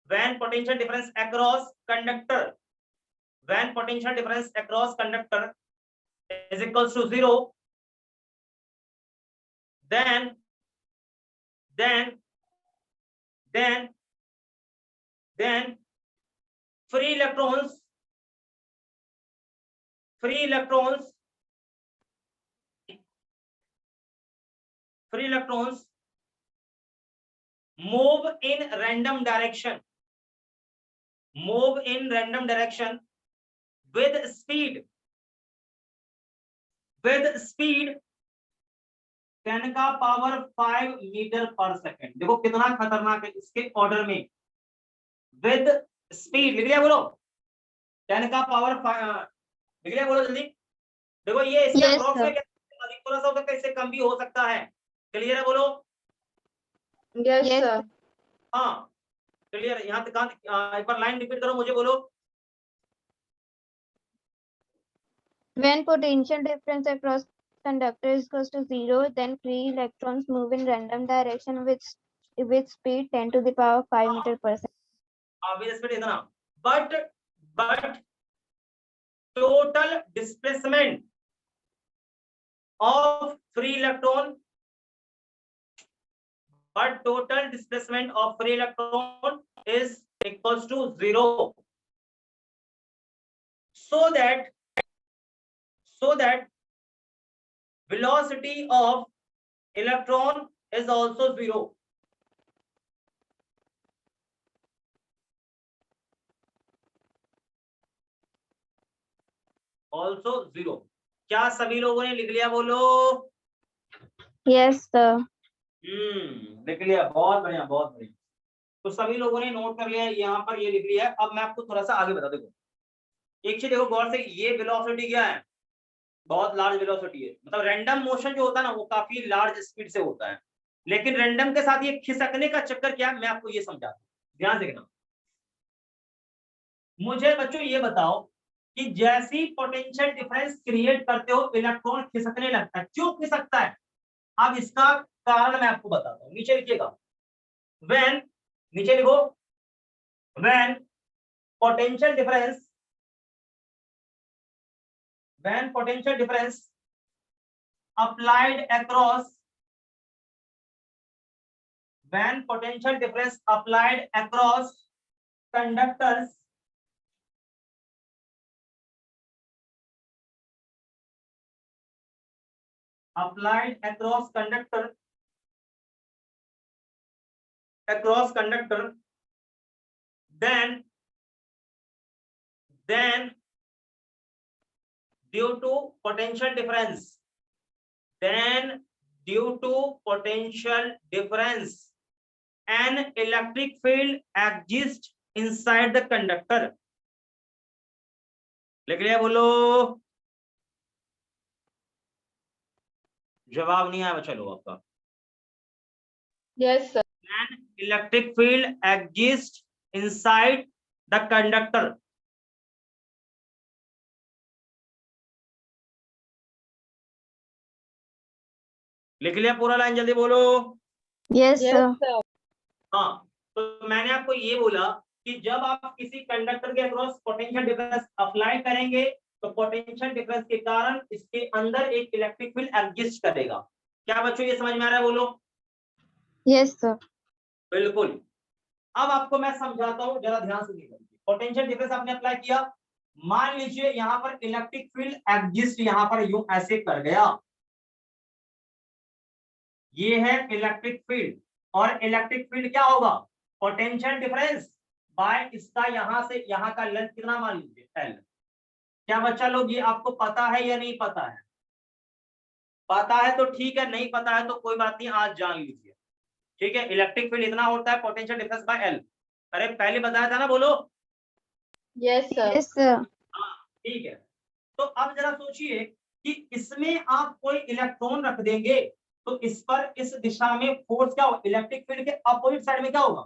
when potential difference across conductor, when potential difference across conductor is equals to zero, then then free electrons, free electrons, free electrons move in random direction, move in random direction with speed, with speed 10 का power 5 metre पर second. देखो कितना खतरनाक है इसके order में। With speed लिख लिया? बोलो। 10 का पावर 5 लिख लिया? बोलो जल्दी। देखो ये इसके Yes, अप्रॉक्स sir. में अधिक थोड़ा सा हो सकता है, इससे कम भी हो सकता है। क्लियर है? बोलो। Yes, sir. हाँ क्लियर। यहाँ तक एक बार लाइन रिपीट करो मुझे, बोलो। When potential difference across conductor is equals to zero, then free electrons move in random direction with speed 10 to the power 5 meter per second. With speed इतना, but total displacement of free electron, but total displacement of free electron is equals to zero, so that velocity of electron is also zero. Also zero. क्या सभी लोगों ने लिख लिया? बोलो। Yes, sir. लिख लिया, बहुत बढ़िया, बहुत बढ़िया। तो सभी लोगों ने नोट कर लिया, यहाँ पर ये लिख लिया है। अब मैं आपको थोड़ा सा आगे बता, देखो एक चीज देखो गौर से, ये वेलोसिटी क्या है? बहुत लार्ज वेलोसिटी है। मतलब रैंडम मोशन जो होता है ना, वो काफी लार्ज स्पीड से होता है, लेकिन रैंडम के साथ ये खिसकने का चक्कर क्या है, मैं आपको ये समझाता हूँ, ध्यान देखना। मुझे बच्चों ये बताओ कि जैसी पोटेंशियल डिफरेंस क्रिएट करते हो इलेक्ट्रॉन खिसकने लगता है, क्यों खिसकता है? अब इसका कारण मैं आपको बताता हूँ। नीचे लिखिएगा, व्हेन, नीचे लिखो, when potential difference when potential difference applied across conductors then due to potential difference an electric field exists inside the conductor. लिख लिया? बोलो, जवाब नहीं आया चलो आपका। Yes, sir. An electric field exists inside the conductor. लिख लिया पूरा लाइन? जल्दी बोलो। Yes, Yes, sir. sir. हाँ, तो मैंने आपको ये बोला कि जब आप किसी कंडक्टर के अक्रॉस पोटेंशियल डिफरेंस अप्लाई करेंगे तो पोटेंशियल डिफरेंस के कारण इसके अंदर एक इलेक्ट्रिक फील्ड एग्जिस्ट करेगा। क्या बच्चों ये समझ में आ रहा है? बोलो। Yes, sir. बिल्कुल। अब आपको मैं समझाता हूँ, जरा ध्यान से देखिए। पोटेंशियल डिफरेंस आपने अप्लाई किया, मान लीजिए यहाँ पर इलेक्ट्रिक फील्ड एग्जिस्ट यहाँ पर यूं ऐसे कर गया, ये है इलेक्ट्रिक फील्ड, और इलेक्ट्रिक फील्ड क्या होगा? पोटेंशियल डिफरेंस बाय इसका यहां से यहां का लेंथ कितना मान लीजिए L। क्या बच्चा लोग ये आपको पता है या नहीं पता है? पता है तो ठीक है, नहीं पता है तो कोई बात नहीं, आज जान लीजिए। ठीक है, इलेक्ट्रिक फील्ड इतना होता है पोटेंशियल डिफरेंस बाय L। अरे पहले बताया था ना, बोलो। Yes, sir. Yes, sir. हाँ ठीक है। तो अब जरा सोचिए कि इसमें आप कोई इलेक्ट्रॉन रख देंगे तो इस पर इस दिशा में फोर्स क्या होगा? इलेक्ट्रिक फील्ड के अपोजिट साइड में क्या होगा?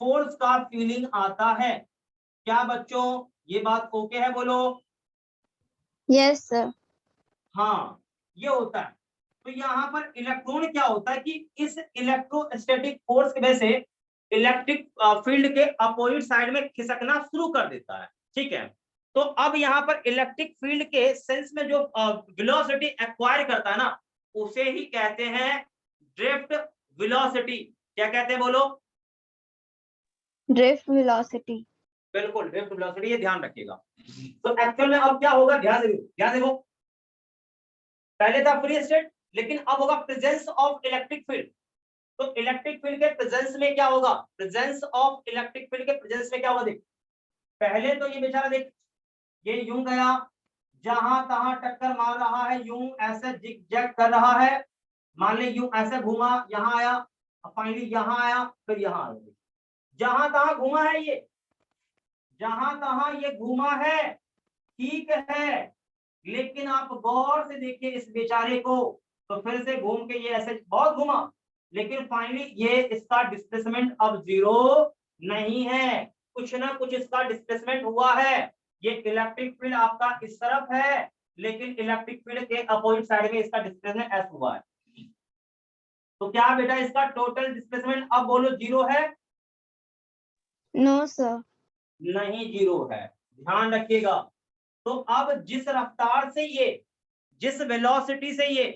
फोर्स का फीलिंग आता है। क्या बच्चों ये बात ओके है? बोलो। Yes, sir. हाँ ये होता है। तो यहाँ पर इलेक्ट्रॉन क्या होता है कि इस इलेक्ट्रोस्टैटिक फोर्स की वजह से इलेक्ट्रिक फील्ड के अपोजिट साइड में खिसकना शुरू कर देता है। ठीक है, तो अब यहाँ पर इलेक्ट्रिक फील्ड के सेंस में जो वेलोसिटी एक्वायर करता है ना, उसे ही कहते हैं ड्रिफ्ट वेलोसिटी। क्या कहते हैं? बोलो। Drift velocity. बिल्कुल, ड्रिफ्ट वेलोसिटी, ये ध्यान रखिएगा। तो एक्चुअल में अब क्या होगा? ध्यान देखो, ध्यान देखो। पहले था फ्री स्टेट, लेकिन अब होगा प्रेजेंस ऑफ इलेक्ट्रिक फील्ड। तो इलेक्ट्रिक फील्ड के प्रेजेंस में क्या होगा? प्रेजेंस ऑफ इलेक्ट्रिक फील्ड के प्रेजेंस में क्या होगा? देख, पहले तो ये बेचारा देख, ये यूं गया, जहां तहां टक्कर मार रहा है, यूं ऐसे जिग-जैग कर रहा है, मान ले यूं ऐसे घूमा, यहाँ आया, फाइनली यहाँ आया, फिर यहाँ आया। जहां तहां घूमा है ये, जहां तहां ये घूमा है, ठीक है, लेकिन आप गौर से देखिए इस बेचारे को, तो फिर से घूम के ये ऐसे बहुत घूमा, लेकिन फाइनली ये इसका डिस्प्लेसमेंट अब जीरो नहीं है, कुछ ना कुछ इसका डिस्प्लेसमेंट हुआ है। ये इलेक्ट्रिक फील्ड आपका इस तरफ है, लेकिन इलेक्ट्रिक फील्ड के अपोजिट साइड में इसका डिस्प्लेसमेंट एस हुआ है। तो क्या बेटा इसका टोटल डिस्प्लेसमेंट अब बोलो जीरो है? No, sir. नहीं, जीरो है, ध्यान रखिएगा। तो अब जिस रफ्तार से ये, जिस वेलोसिटी से ये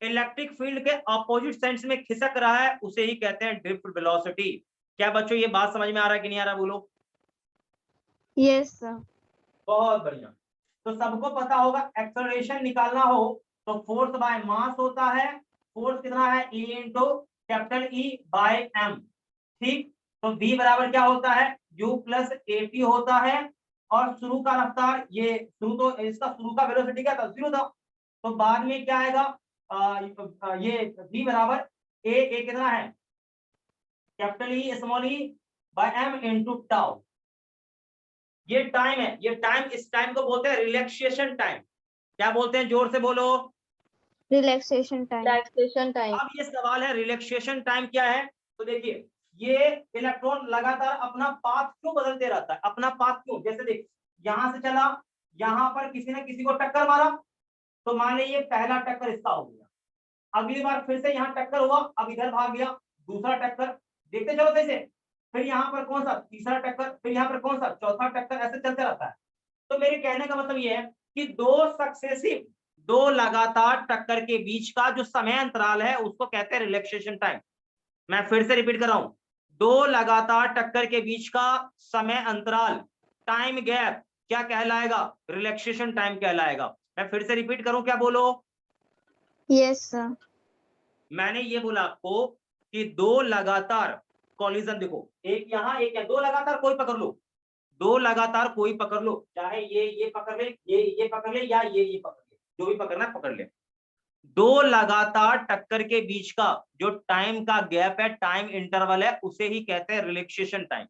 इलेक्ट्रिक फील्ड के अपोजिट सेंस में खिसक रहा है, उसे ही कहते हैं ड्रिफ्ट वेलोसिटी। क्या बच्चों ये बात समझ में आ रहा है कि नहीं आ रहा? बोलो। Yes, sir. बहुत बढ़िया। तो सबको पता होगा एक्सेलरेशन निकालना हो तो फोर्स बाय मास होता है। फोर्स कितना है? E into capital E by M। ठीक, तो V बराबर क्या होता है? U प्लस AT होता है। और शुरू का रफ्तार, ये शुरू तो इसका शुरू का वेलोसिटी क्या था? जीरो था। तो बाद में क्या आएगा? ये V बराबर A कितना है? Capital E small e by M into tau. ये टाइम है, ये टाइम, इस टाइम को बोलते हैं रिलैक्सेशन टाइम। क्या बोलते हैं? जोर से बोलो। Relaxation time. Relaxation time. अब ये सवाल है रिलैक्सेशन टाइम क्या है? तो देखिए, ये इलेक्ट्रॉन लगातार अपना पाथ क्यों बदलते रहता है? अपना पाथ क्यों? जैसे देख, यहां से चला, यहां पर किसी ने किसी को टक्कर मारा, तो मान लीजिए पहला टक्कर इसका हो गया, अगली बार फिर से यहाँ टक्कर हुआ, अब इधर भाग गया, दूसरा टक्कर, देखते चलो कैसे, फिर यहाँ पर कौन सा? तीसरा टक्कर, फिर यहाँ पर कौन सा? चौथा टक्कर, ऐसे चलते रहता है। तो मेरे कहने का मतलब ये है कि दो लगातार टक्कर के बीच का जो समय अंतराल है उसको कहते हैं रिलैक्सेशन टाइम। मैं फिर से रिपीट कर रहा हूं, दो लगातार टक्कर के बीच का समय अंतराल, टाइम गैप क्या कहलाएगा? रिलैक्सेशन टाइम कहलाएगा। मैं फिर से रिपीट करूं, क्या बोलो? Yes, sir. मैंने ये बोला आपको कि दो लगातार कॉलिजन, देखो एक यहां एक है, दो लगातार कोई पकड़ लो, दो लगातार कोई पकड़ लो, चाहे ये पकड़ ले, ये पकड़ ले, या ये पकड़ ले, जो भी पकड़ना है पकड़ ले। दो लगातार टक्कर के बीच का जो टाइम का गैप है, टाइम इंटरवल है, उसे ही कहते हैं रिलैक्सेशन टाइम।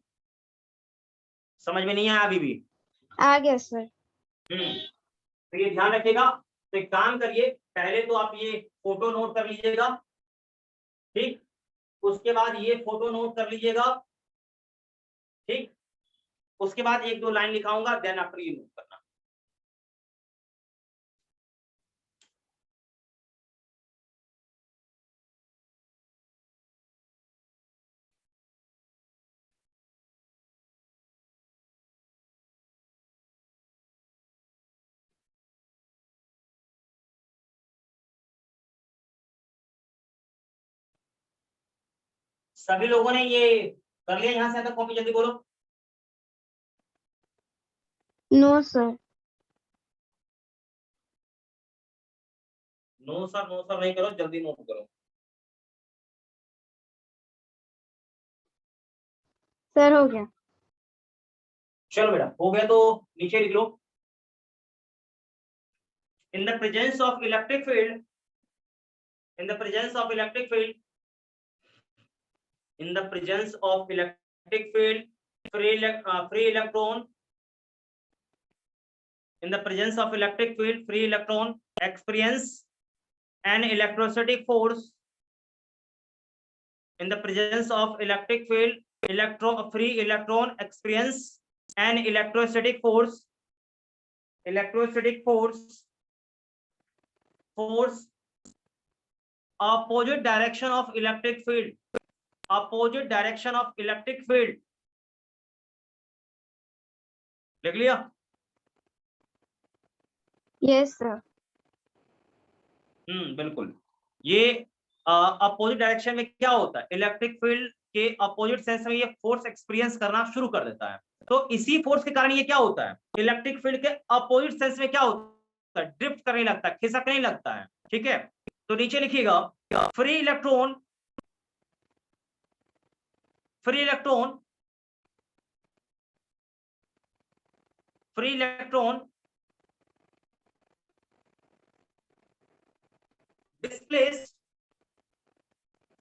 समझ में नहीं आया अभी भी? आ गया सर। तो ये ध्यान रखिएगा। तो एक काम करिए, पहले तो आप ये फोटो नोट कर लीजिएगा, ठीक, उसके बाद ये फोटो नोट कर लीजिएगा, ठीक, उसके बाद एक दो लाइन लिखाऊंगा, देन आफ्टर ये नोट करना। सभी लोगों ने ये कर लिया? यहां से आता कॉपी जल्दी बोलो। No, sir. नो सर नहीं करो, जल्दी नोट करो। सर हो गया। चलो बेटा, हो गया तो नीचे लिख लो। In the presence of electric field, in the presence of electric field, in the presence of electric field, free electron, in the presence of electric field, free electron experience an electrostatic force. In the presence of electric field, free electron experience an electrostatic force, opposite direction of electric field, opposite direction of electric field। लिख लिया? Yes, sir. बिल्कुल। ये opposite direction में क्या होता है, electric field के opposite sense में ये फोर्स एक्सपीरियंस करना शुरू कर देता है। तो इसी फोर्स के कारण ये क्या होता है, इलेक्ट्रिक फील्ड के अपोजिट सेंस में क्या होता है, ड्रिफ्ट करने लगता है, खिसकने लगता है। ठीक है, तो नीचे लिखिएगा, free electron, free electron, free electron displaced,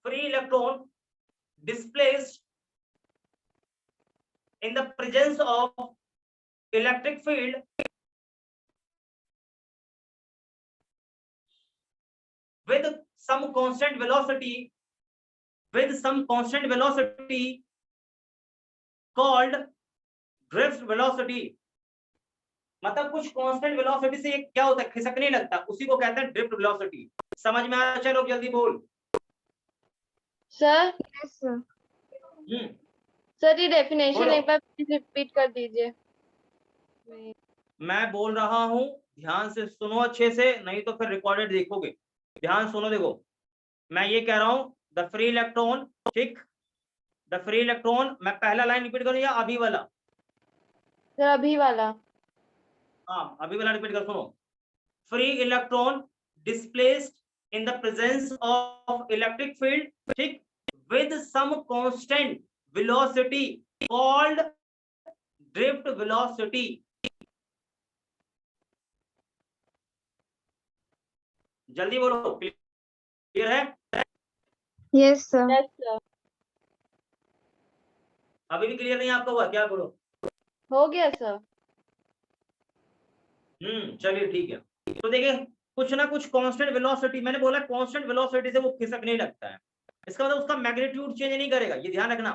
free electron displaced in the presence of electric field with some constant velocity, called drift velocity। मतलब कुछ कांस्टेंट वेलोसिटी से क्या होता है, खिसकने लगता है, उसी को कहते हैं ड्रिफ्ट वेलोसिटी। समझ में आया? चलो जल्दी बोल। Sir Yes, sir. सर ये डेफिनेशन बोलो। एक बार प्लीज रिपीट कर दीजिए। मैं बोल रहा हूं, ध्यान से सुनो अच्छे से, नहीं तो फिर रिकॉर्डेड देखोगे। ध्यान सुनो, देखो मैं ये कह रहा हूं, द फ्री इलेक्ट्रॉन, ठीक, द फ्री इलेक्ट्रॉन, मैं पहला लाइन रिपीट करूं या अभी वाला? सर अभी वाला। हाँ, अभी वाला रिपीट कर, सुनो। Free electron displaced in the presence of electric field, ठीक, with some constant velocity called drift velocity. जल्दी बोलो, क्लियर है? Yes, sir. Yes sir. अभी भी क्लियर नहीं आपको हुआ क्या? बोलो। हो गया सर। चलिए ठीक है। तो देखिए, कुछ ना कुछ कांस्टेंट वेलोसिटी, मैंने बोला कांस्टेंट वेलोसिटी से वो खिसकने लगता है, इसका मतलब उसका मैग्नीट्यूड चेंज नहीं करेगा, ये ध्यान रखना।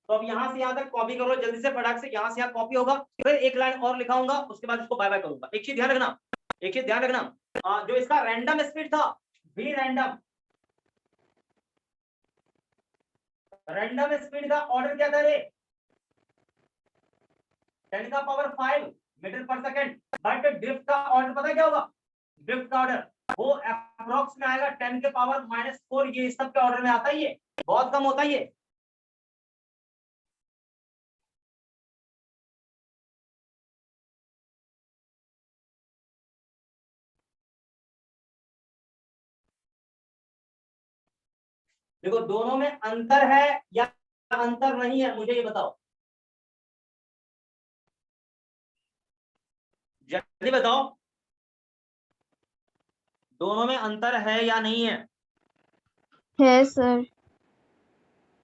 तो अब यहाँ से यहाँ तक कॉपी करो जल्दी से, फटाक से, यहाँ से यहाँ कॉपी होगा, फिर एक लाइन और लिखाऊंगा, उसके बाद उसको बाय बाय करूंगा। एक चीज ध्यान रखना, एक चीज ध्यान रखना, जो इसका रैंडम स्पीड था, वी रैंडम, रैंडम स्पीड का ऑर्डर क्या था रे? 10 का पावर 5 मीटर पर सेकंड, बट ड्रिफ्ट का ऑर्डर पता है क्या होगा? ड्रिफ्ट का ऑर्डर वो अप्रोक्स में आएगा 10 के पावर -4, ये सब के ऑर्डर में आता है, ये बहुत कम होता है ये। देखो दोनों में अंतर है या अंतर नहीं है, मुझे ये बताओ, जल्दी बताओ, दोनों में अंतर है या नहीं है? है सर।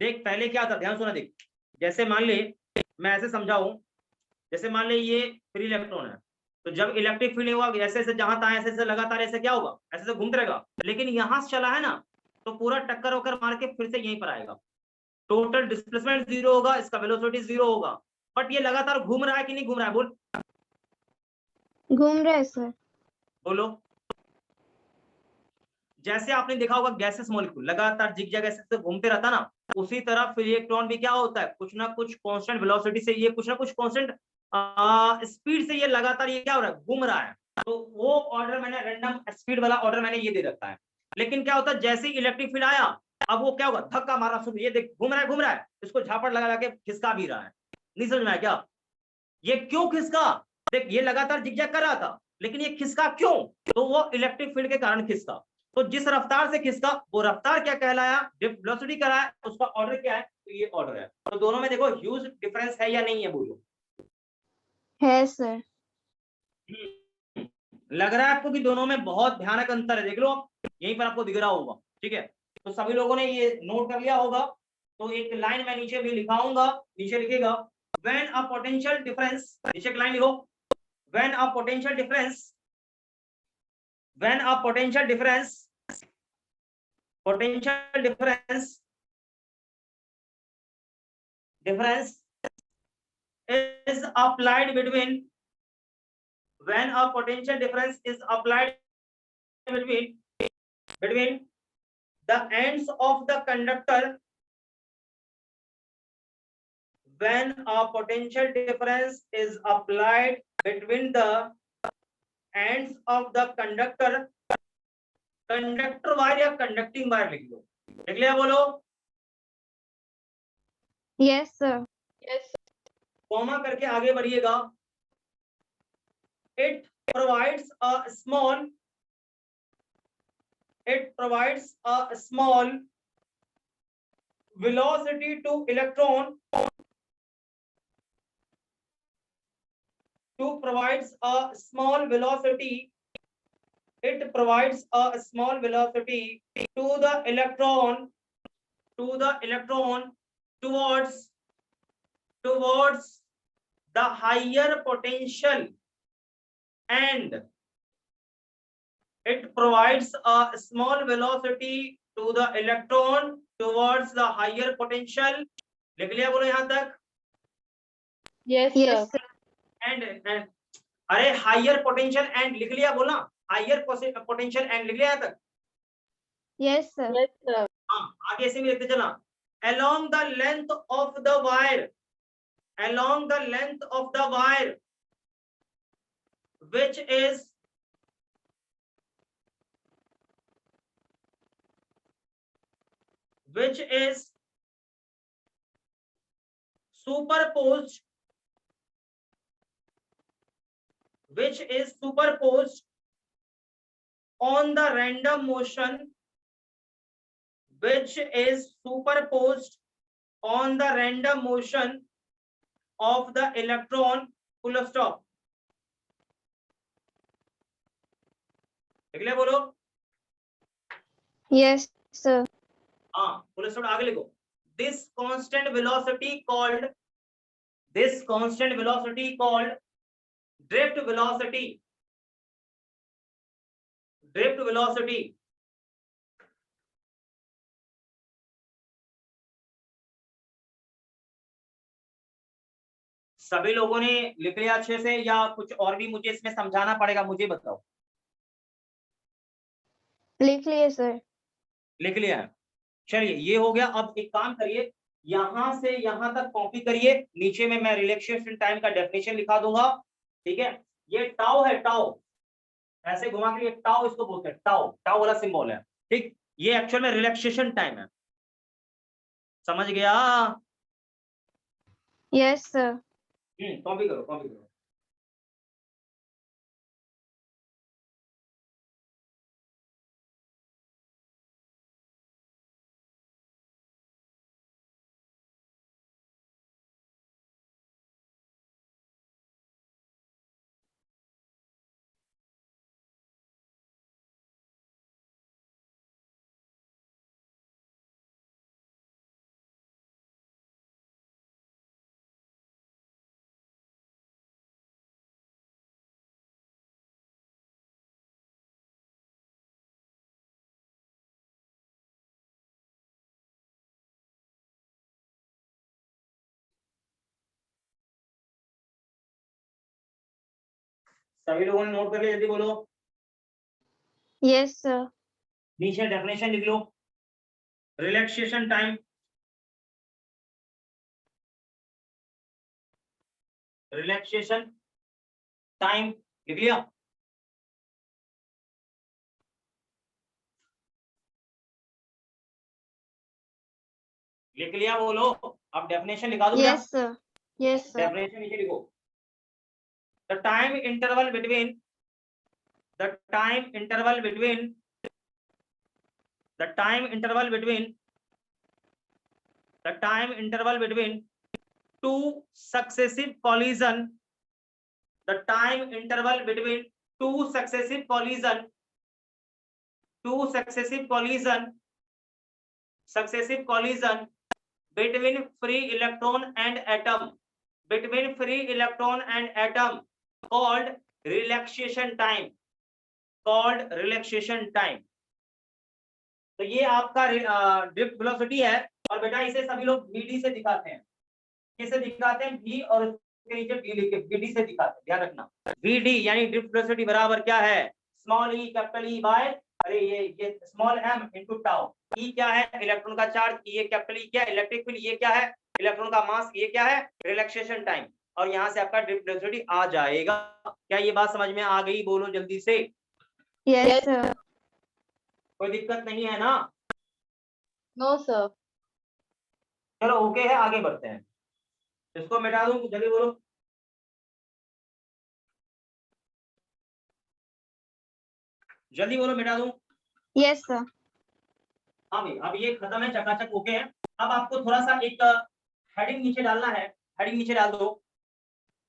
देख पहले क्या था, ध्यान सुना, देख जैसे मान ले मैं ऐसे समझाऊं, जैसे मान ले ये फ्री इलेक्ट्रॉन है, तो जब इलेक्ट्रिक फील्ड होगा ऐसे ऐसे जहां तहां ऐसे ऐसे लगातार ऐसे क्या होगा, ऐसे ऐसे घूमते रहेगा, लेकिन यहां से चला है ना तो पूरा टक्कर होकर मार के फिर से यहीं पर आएगा, टोटल डिस्प्लेसमेंट 0 होगा, इसका वेलोसिटी 0 होगा, बट ये लगातार घूम रहा है कि नहीं घूम रहा है, बोल घूम रहा है सर। बोलो। जैसे आपने देखा होगा गैसेस मॉलिक्यूल लगातार जिगजैग ऐसे घूमते रहता ना, उसी तरह फिर इलेक्ट्रॉन भी क्या होता है, कुछ ना कुछ कांस्टेंट वेलोसिटी से, ये कुछ ना कुछ कांस्टेंट स्पीड से ये लगातार ये क्या हो रहा है, घूम रहा है। तो वो ऑर्डर मैंने रैंडम स्पीड वाला ऑर्डर मैंने ये दे रखा है, लेकिन क्या होता है जैसे ही इलेक्ट्रिक फील्ड आया, अब वो क्या होगा, धक्का मारा शुरू, ये देख घूम रहा है, इसको झापड़ लगा के खिसका भी रहा है, नहीं समझ में आया क्या? ये क्यों खिसका, देख ये लगातार जिगजैग कर रहा था, लेकिन ये खिसका क्यों, तो वो इलेक्ट्रिक फील्ड के कारण खिसका। तो जिस रफ्तार से खिसका वो रफ्तार क्या कहलाया, वेलोसिटी कहलाया, उसका ऑर्डर क्या है, तो ये ऑर्डर है। तो दोनों में देखो ह्यूज डिफरेंस है या नहीं है, बोलो। है सर। लग रहा है आपको कि दोनों में बहुत भयानक अंतर है, देख लो यहीं पर आपको दिख रहा होगा, ठीक है। तो सभी लोगों ने ये नोट कर लिया होगा, तो एक लाइन मैं नीचे भी लिखाऊंगा, नीचे लिखेगा व्हेन अ पोटेंशियल डिफरेंस, नीचे एक लाइन लिखो, when a potential difference, when a potential difference is applied between, when a potential difference is applied between the ends of the conductor, when a potential difference is applied between the ends of the conductor, conductor wire या conducting wire लिख लो, लिख लिया, बोलो। Yes sir. Yes comma करके आगे बढ़िएगा, it provides a small velocity to electron, it provides a small velocity to the electron towards the higher potential, and it provides a small velocity to the electron towards the higher potential, लिख लिया, बोलो यहां तक। Yes yes sir. Sir. And अरे higher potential and लिख लिया, बोलना higher potential and लिख लिया तक। Yes sir. Yes sir. हाँ आगे से भी लिखते चलना, along the length of the wire, which is superposed on the random motion, of the electron, full stop, लिख लिया, बोलो। Yes sir. हाँ फुल स्टॉप आगे लिखो, this constant velocity called drift velocity, सभी लोगों ने लिख लिया अच्छे से, या कुछ और भी मुझे इसमें समझाना पड़ेगा, मुझे बताओ। लिख लिए सर। लिख लिया है, चलिए ये हो गया। अब एक काम करिए, यहां से यहां तक कॉपी करिए, नीचे में मैं रिलैक्सेशन टाइम का डेफिनेशन लिखा दूंगा, ठीक है, ये टाउ है, टाउ ऐसे घुमा के, ये टाउ इसको बोलते हैं, टाउ, टाउ वाला सिंबल है, ठीक। ये एक्चुअल में रिलैक्सेशन टाइम है, समझ गया? Yes, sir. कॉपी करो, कॉपी करो। सभी लोगों ने नोट कर लिया? जल्दी बोलो। Yes, sir. नीचे डेफिनेशन लिख लो, रिलैक्सेशन टाइम, रिलैक्सेशन टाइम लिख लिया? लिख लिया बोलो। अब डेफिनेशन लिखा दूं क्या? Yes, sir. Yes, sir. Definition नीचे लिखो, the time interval between, the time interval between, the time interval between, the time interval between two successive collision, the time interval between two successive collision, successive collision between free electron and atom, between free electron and atom, called relaxation time, called relaxation time। तो ये आपका drift velocity है, और बेटा इसे सभी लोग vd से दिखाते हैं। किसे दिखाते हैं? v, और उसके नीचे d लिख के vd से दिखाते हैं, ध्यान रखना। vd यानी ड्रिफ्ट वेलोसिटी बराबर क्या है? Small e capital E by, अरे ये small m into tau. e क्या है? इलेक्ट्रॉन का चार्ज, ये कैपिटल E क्या है? इलेक्ट्रिक फील्ड, ये क्या है? इलेक्ट्रॉन का मास, ये क्या है? Relaxation time. और यहाँ से आपका ड्रिफ्ट वेलोसिटी आ जाएगा। क्या ये बात समझ में आ गई? बोलो जल्दी से। Yes, sir. कोई दिक्कत नहीं है ना? No, sir. चलो ओके है, आगे बढ़ते हैं। इसको मिटा दूं, जल्दी बोलो। जल्दी बोलो, मिटा दूं? Yes, sir. हाँ भाई, अब ये खत्म है, चकाचक ओके है। अब आपको थोड़ा सा एक हेडिंग नीचे डालना है, हेडिंग नीचे डाल दो,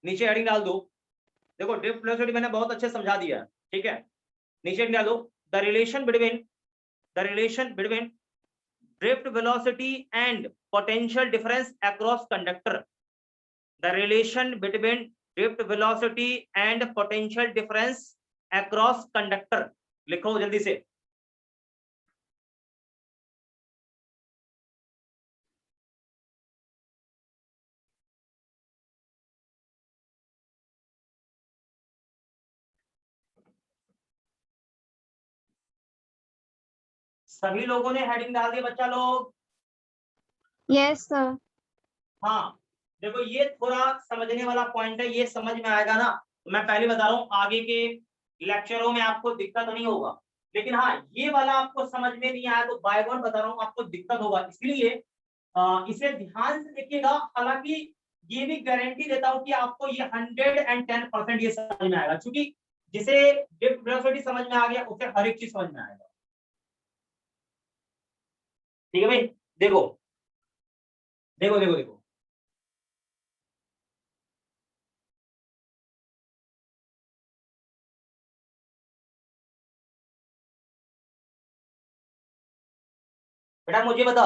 नीचे हेडिंग डाल दो। देखो ड्रिफ्ट वेलोसिटी मैंने बहुत अच्छे समझा दिया है, ठीक है। नीचे डाल दो, the relation between, the relation between drift velocity and potential difference across conductor, the relation between drift velocity and potential difference across conductor. लिखो जल्दी से। सभी लोगों ने हेडिंग डाल दी बच्चा लोग? Yes, sir. हाँ, देखो ये थोड़ा समझने वाला पॉइंट है, ये समझ में आएगा ना, तो मैं पहले बता रहा हूँ आगे के लेक्चरों में आपको दिक्कत नहीं होगा। लेकिन हाँ, ये वाला आपको समझ में नहीं आया तो बाय गॉड बता रहा हूँ आपको दिक्कत होगा, इसलिए इसे ध्यान से देखिएगा। हालांकि ये भी गारंटी देता हूँ कि आपको ये 110% ये समझ में आएगा, क्योंकि जिसे ड्रिफ्ट वेलोसिटी समझ में आ गया उसे हर एक चीज समझ में आएगा। ठीक है भाई, देखो देखो देखो देखो, बेटा मुझे बता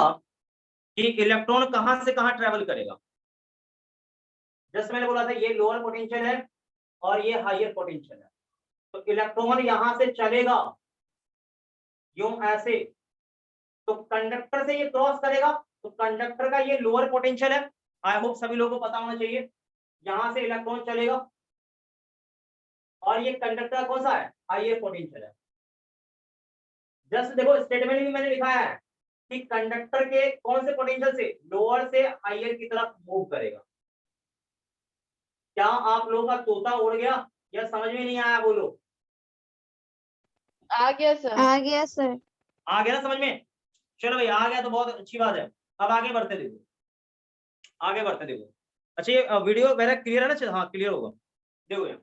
कि इलेक्ट्रॉन कहां से कहां ट्रेवल करेगा। जैसे मैंने बोला था ये लोअर पोटेंशियल है और ये हायर पोटेंशियल है, तो इलेक्ट्रॉन यहां से चलेगा यूं ऐसे, तो कंडक्टर से ये क्रॉस करेगा, तो कंडक्टर का ये लोअर पोटेंशियल है। आई होप सभी लोगों को पता होना चाहिए। यहां से इलेक्ट्रॉन चलेगा और ये कंडक्टर कौन सा है? हायर पोटेंशियल है। जस्ट देखो स्टेटमेंट भी मैंने लिखा है कि कंडक्टर के कौन से पोटेंशियल से, लोअर से हायर की तरफ मूव करेगा। क्या आप लोगों का तोता उड़ गया या समझ में नहीं आया? बोलो। आ गया सर। आ गया सर। आ गया ना समझ में? चलो भाई, आ गया तो बहुत अच्छी बात है। अब आगे बढ़ते देखो, आगे बढ़ते देखो। अच्छा, ये वीडियो मेरा क्लियर है ना? हाँ क्लियर होगा। देखो यहाँ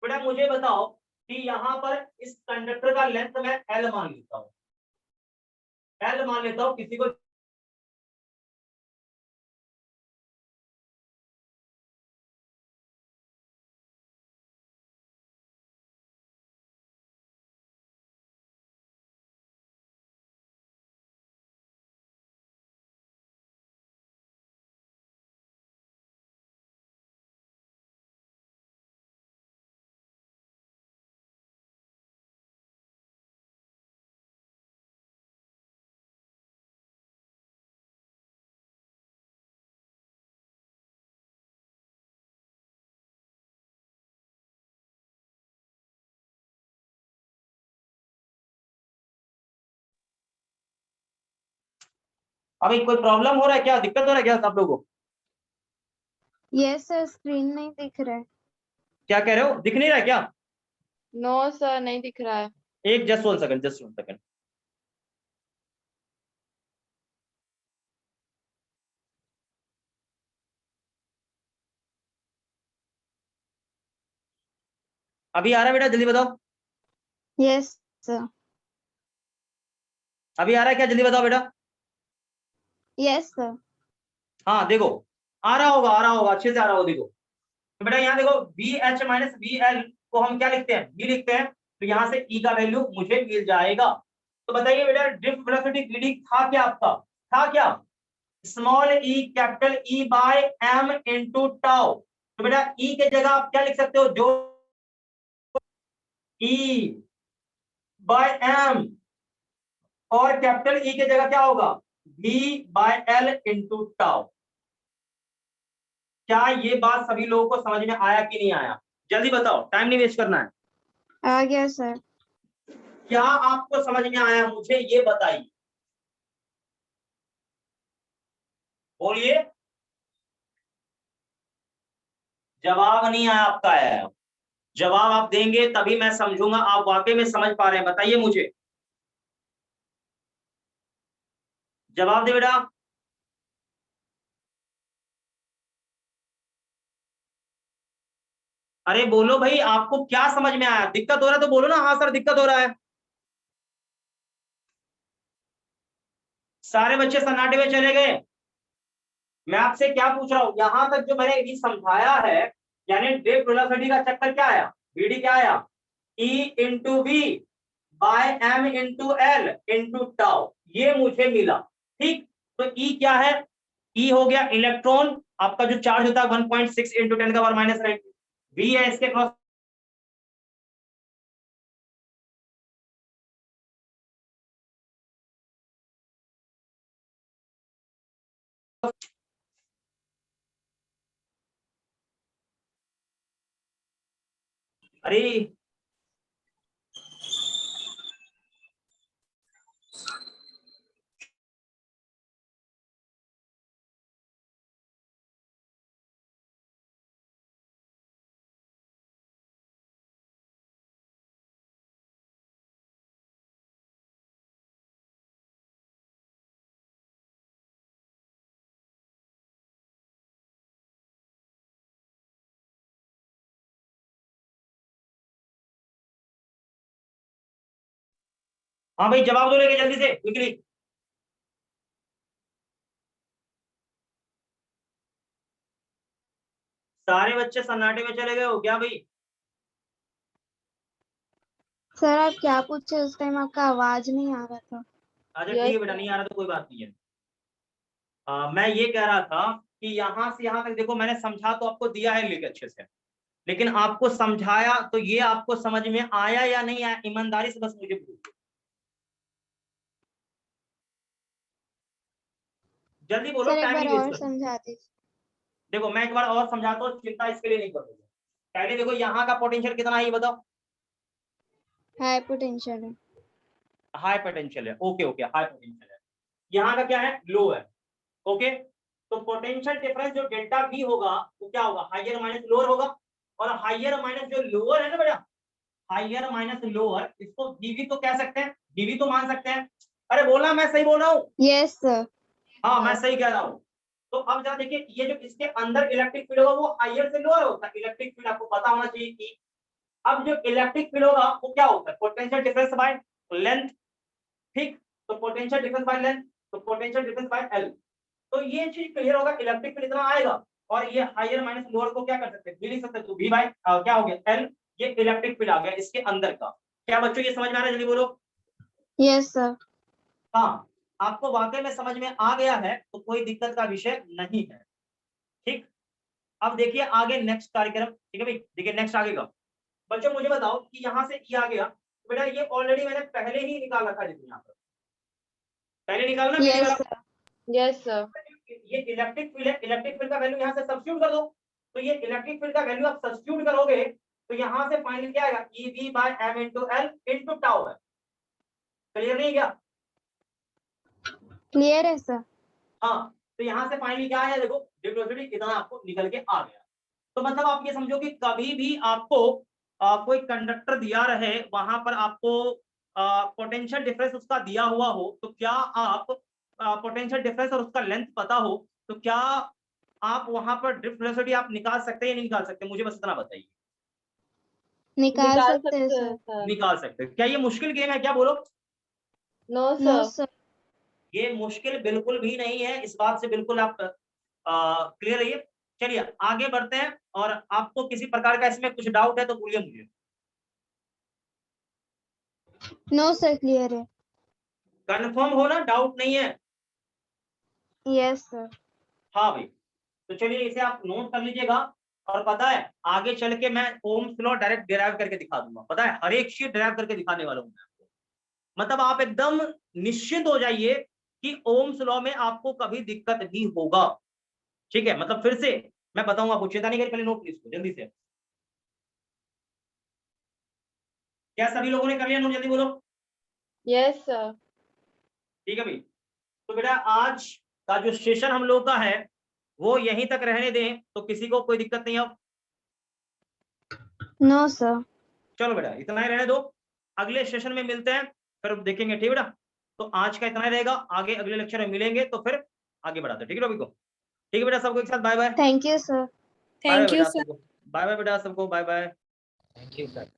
बेटा, मुझे बताओ कि यहाँ पर इस कंडक्टर का लेंथ मैं L मान लेता हूँ, L मान लेता हूँ। किसी को अभी कोई प्रॉब्लम हो रहा है क्या? दिक्कत हो रहा है क्या आप लोगों को? यस सर, स्क्रीन नहीं दिख रहा है। क्या कह रहे हो? दिख नहीं रहा है क्या? नो सर, नहीं दिख रहा है। एक जस्ट 1 सेकंड, जस्ट 1 सेकंड। अभी आ रहा है बेटा? जल्दी बताओ। Yes sir. अभी आ रहा है क्या? जल्दी बताओ बेटा। Yes sir. हाँ देखो, आ रहा होगा, आ रहा होगा, अच्छे से आ रहा होगा। देखो तो बेटा यहाँ देखो, V H minus V L को हम क्या लिखते हैं? वी लिखते हैं। तो यहाँ से ई का वैल्यू मुझे मिल जाएगा। तो बताइए बेटा, ड्रिफ्ट वेलोसिटी वी था क्या आपका? था क्या? Small E capital E by M into tau. तो बेटा ई के जगह आप क्या लिख सकते हो? जो ई बाय एम, और कैपिटल ई के जगह क्या होगा? V by L into tau. क्या ये बात सभी लोगों को समझ में आया कि नहीं आया? जल्दी बताओ, टाइम नहीं वेस्ट करना है। आ गया सर। क्या आपको समझ में आया? मुझे ये बताइए, बोलिए। जवाब नहीं आया आपका है। जवाब आप देंगे तभी मैं समझूंगा आप वाकई में समझ पा रहे हैं। बताइए मुझे, जवाब दे बेटा। अरे बोलो भाई, आपको क्या समझ में आया? दिक्कत हो रहा है तो बोलो ना, हाँ सर दिक्कत हो रहा है। सारे बच्चे सन्नाटे में चले गए। मैं आपसे क्या पूछ रहा हूं, यहां तक जो मैंने अभी समझाया है, यानी ड्रिफ्ट वेलोसिटी का चक्कर क्या आया? वीडी क्या आया? E into V by M into L into tau, ये मुझे मिला। ठीक, तो ई क्या है? ई हो गया इलेक्ट्रॉन, आपका जो चार्ज होता है 1.6 इंटू 10 का पावर माइनस 9। वी है इसके क्रॉस, अरे हाँ भाई, जवाब दो लेके जल्दी से क्विकली। सारे बच्चे सन्नाटे में चले गए हो क्या भाई? सर आप क्या पूछे उस टाइम? आपका आवाज नहीं आ रहा था। अच्छा ठीक यस है बेटा, नहीं आ रहा तो कोई बात नहीं है। मैं ये कह रहा था कि यहां से यहां तक देखो, मैंने समझा तो आपको दिया है लिख अच्छे से, लेकिन आपको समझाया तो ये आपको समझ में आया या नहीं आया? ईमानदारी से बस मुझे बोलो, जल्दी बोलो, सर एक टाइम बार नहीं वेस्ट और करना। समझा दीजिए। देखो मैं एक बार और समझाता हूँ, चिंता इसके लिए नहीं करोगे। पहले देखो यहाँ का पोटेंशियल कितना है ये बताओ। हाई पोटेंशियल है। हाई पोटेंशियल है, ओके ओके, हाई पोटेंशियल है। यहाँ का क्या है? लो है, ओके। तो पोटेंशियल डिफरेंस जो डेल्टा V होगा वो क्या होगा, हाइयर माइनस लोअर होगा, और हाइयर माइनस जो लोअर है ना बेटा, हाइयर माइनस लोअर, इसको dV तो कह सकते हैं, dV तो मान सकते हैं। अरे बोला मैं सही बोल रहा हूँ? Yes, sir. हाँ मैं सही कह रहा हूँ। तो अब जरा देखिए, ये जो इसके अंदर इलेक्ट्रिक फील्ड होगा वो हाइयर से लोअर होता है, इलेक्ट्रिक फील्ड आपको पता होना चाहिए कि अब जो इलेक्ट्रिक फील्ड होगा वो क्या होता है, पोटेंशियल डिफरेंस बाय लेंथ, ठीक, तो पोटेंशियल डिफरेंस बाय लेंथ, तो पोटेंशियल डिफरेंस बाय एल। तो ये चीज क्लियर होगा, इलेक्ट्रिक फील्ड इतना आएगा, और ये हाइयर माइनस लोअर को क्या कर सकते हैं, लिख सकते हैं, तो V बाय क्या हो गया एल, ये इलेक्ट्रिक फील्ड आ गया इसके अंदर का। क्या बच्चों ये समझ में आ रहा है, जल्दी बोलो। Yes, sir. हाँ, आपको वाकई में समझ में आ गया है तो कोई दिक्कत का विषय नहीं है, ठीक। अब देखिए आगे नेक्स्ट कार्यक्रम, ठीक है भाई, देखिए नेक्स्ट आगे का। बच्चों मुझे बताओ कि यहाँ से ये आ गया, तो बेटा ये ऑलरेडी मैंने पहले ही निकाल रखा है, देखिए यहाँ पर पहले निकालना पहली Yes, बार। sir. Yes, sir. ये इलेक्ट्रिक फील्ड है, इलेक्ट्रिक फील्ड का वैल्यू यहाँ से सब्स्टिट्यूट कर दो, तो ये इलेक्ट्रिक फील्ड का वैल्यू आप सब्स्टिट्यूट करोगे तो यहाँ से फाइनल क्या आएगा, EV by m into L into tau है। क्लियर नहीं क्या? Clear है, sir. हाँ, तो यहाँ से फाइनली क्या आया, देखो डिफ्यूजिविटी कितना आपको निकल के आ गया। तो मतलब आप ये समझो कि कभी भी आपको कोई कंडक्टर दिया रहे, वहां पर आपको पोटेंशियल डिफरेंस उसका दिया हुआ हो, तो क्या आप पोटेंशियल डिफरेंस और उसका लेंथ पता हो, तो क्या आप वहां पर ड्रिफ्ट वेलोसिटी आप निकाल सकते हैं या नहीं निकाल सकते, मुझे बस इतना बताइए। निकाल निकाल सकते हैं, सकते sir. हैं, sir. निकाल सकते हैं। क्या ये मुश्किल गेम है क्या, बोलो? No, No, sir. sir. ये मुश्किल बिल्कुल भी नहीं है, इस बात से बिल्कुल आप क्लियर रहिए। चलिए आगे बढ़ते हैं, और आपको किसी प्रकार का इसमें कुछ डाउट है तो बोलिए मुझे। No, sir. Clear है. कंफर्म हो ना, डाउट नहीं है? Yes, sir. हाँ भाई, तो चलिए इसे आप नोट कर लीजिएगा, और पता है आगे चल के मैं ओम्स लॉ डायरेक्ट डिराइव करके दिखा दूंगा, पता है हर एक चीज डिराइव करके दिखाने वाला हूँ मैं आपको। मतलब आप एकदम निश्चित हो जाइए कि ओम्स लॉ में आपको कभी दिक्कत नहीं होगा, ठीक है। मतलब फिर से मैं बताऊंगा, आपको चिंता नहीं करिए, पहले नोट लीजिए इसको जल्दी से। क्या सभी लोगों ने कर लिया नोट, जल्दी बोलो। Yes, sir. ठीक है भाई, तो बेटा आज का जो सेशन हम लोग का है वो यहीं तक रहने दें, तो किसी को कोई दिक्कत नहीं। अब No, sir. चलो बेटा इतना ही रहने दो, अगले सेशन में मिलते हैं, फिर देखेंगे, ठीक बेटा। तो आज का इतना ही रहेगा, आगे अगले लेक्चर में मिलेंगे तो फिर आगे बढ़ाते हैं, ठीक है रवि को। ठीक है बेटा, सबको एक साथ bye bye. Thank you, sir. Bye bye बेटा सबको, बाय बाय बेटा सबको, bye bye. Thank you, sir.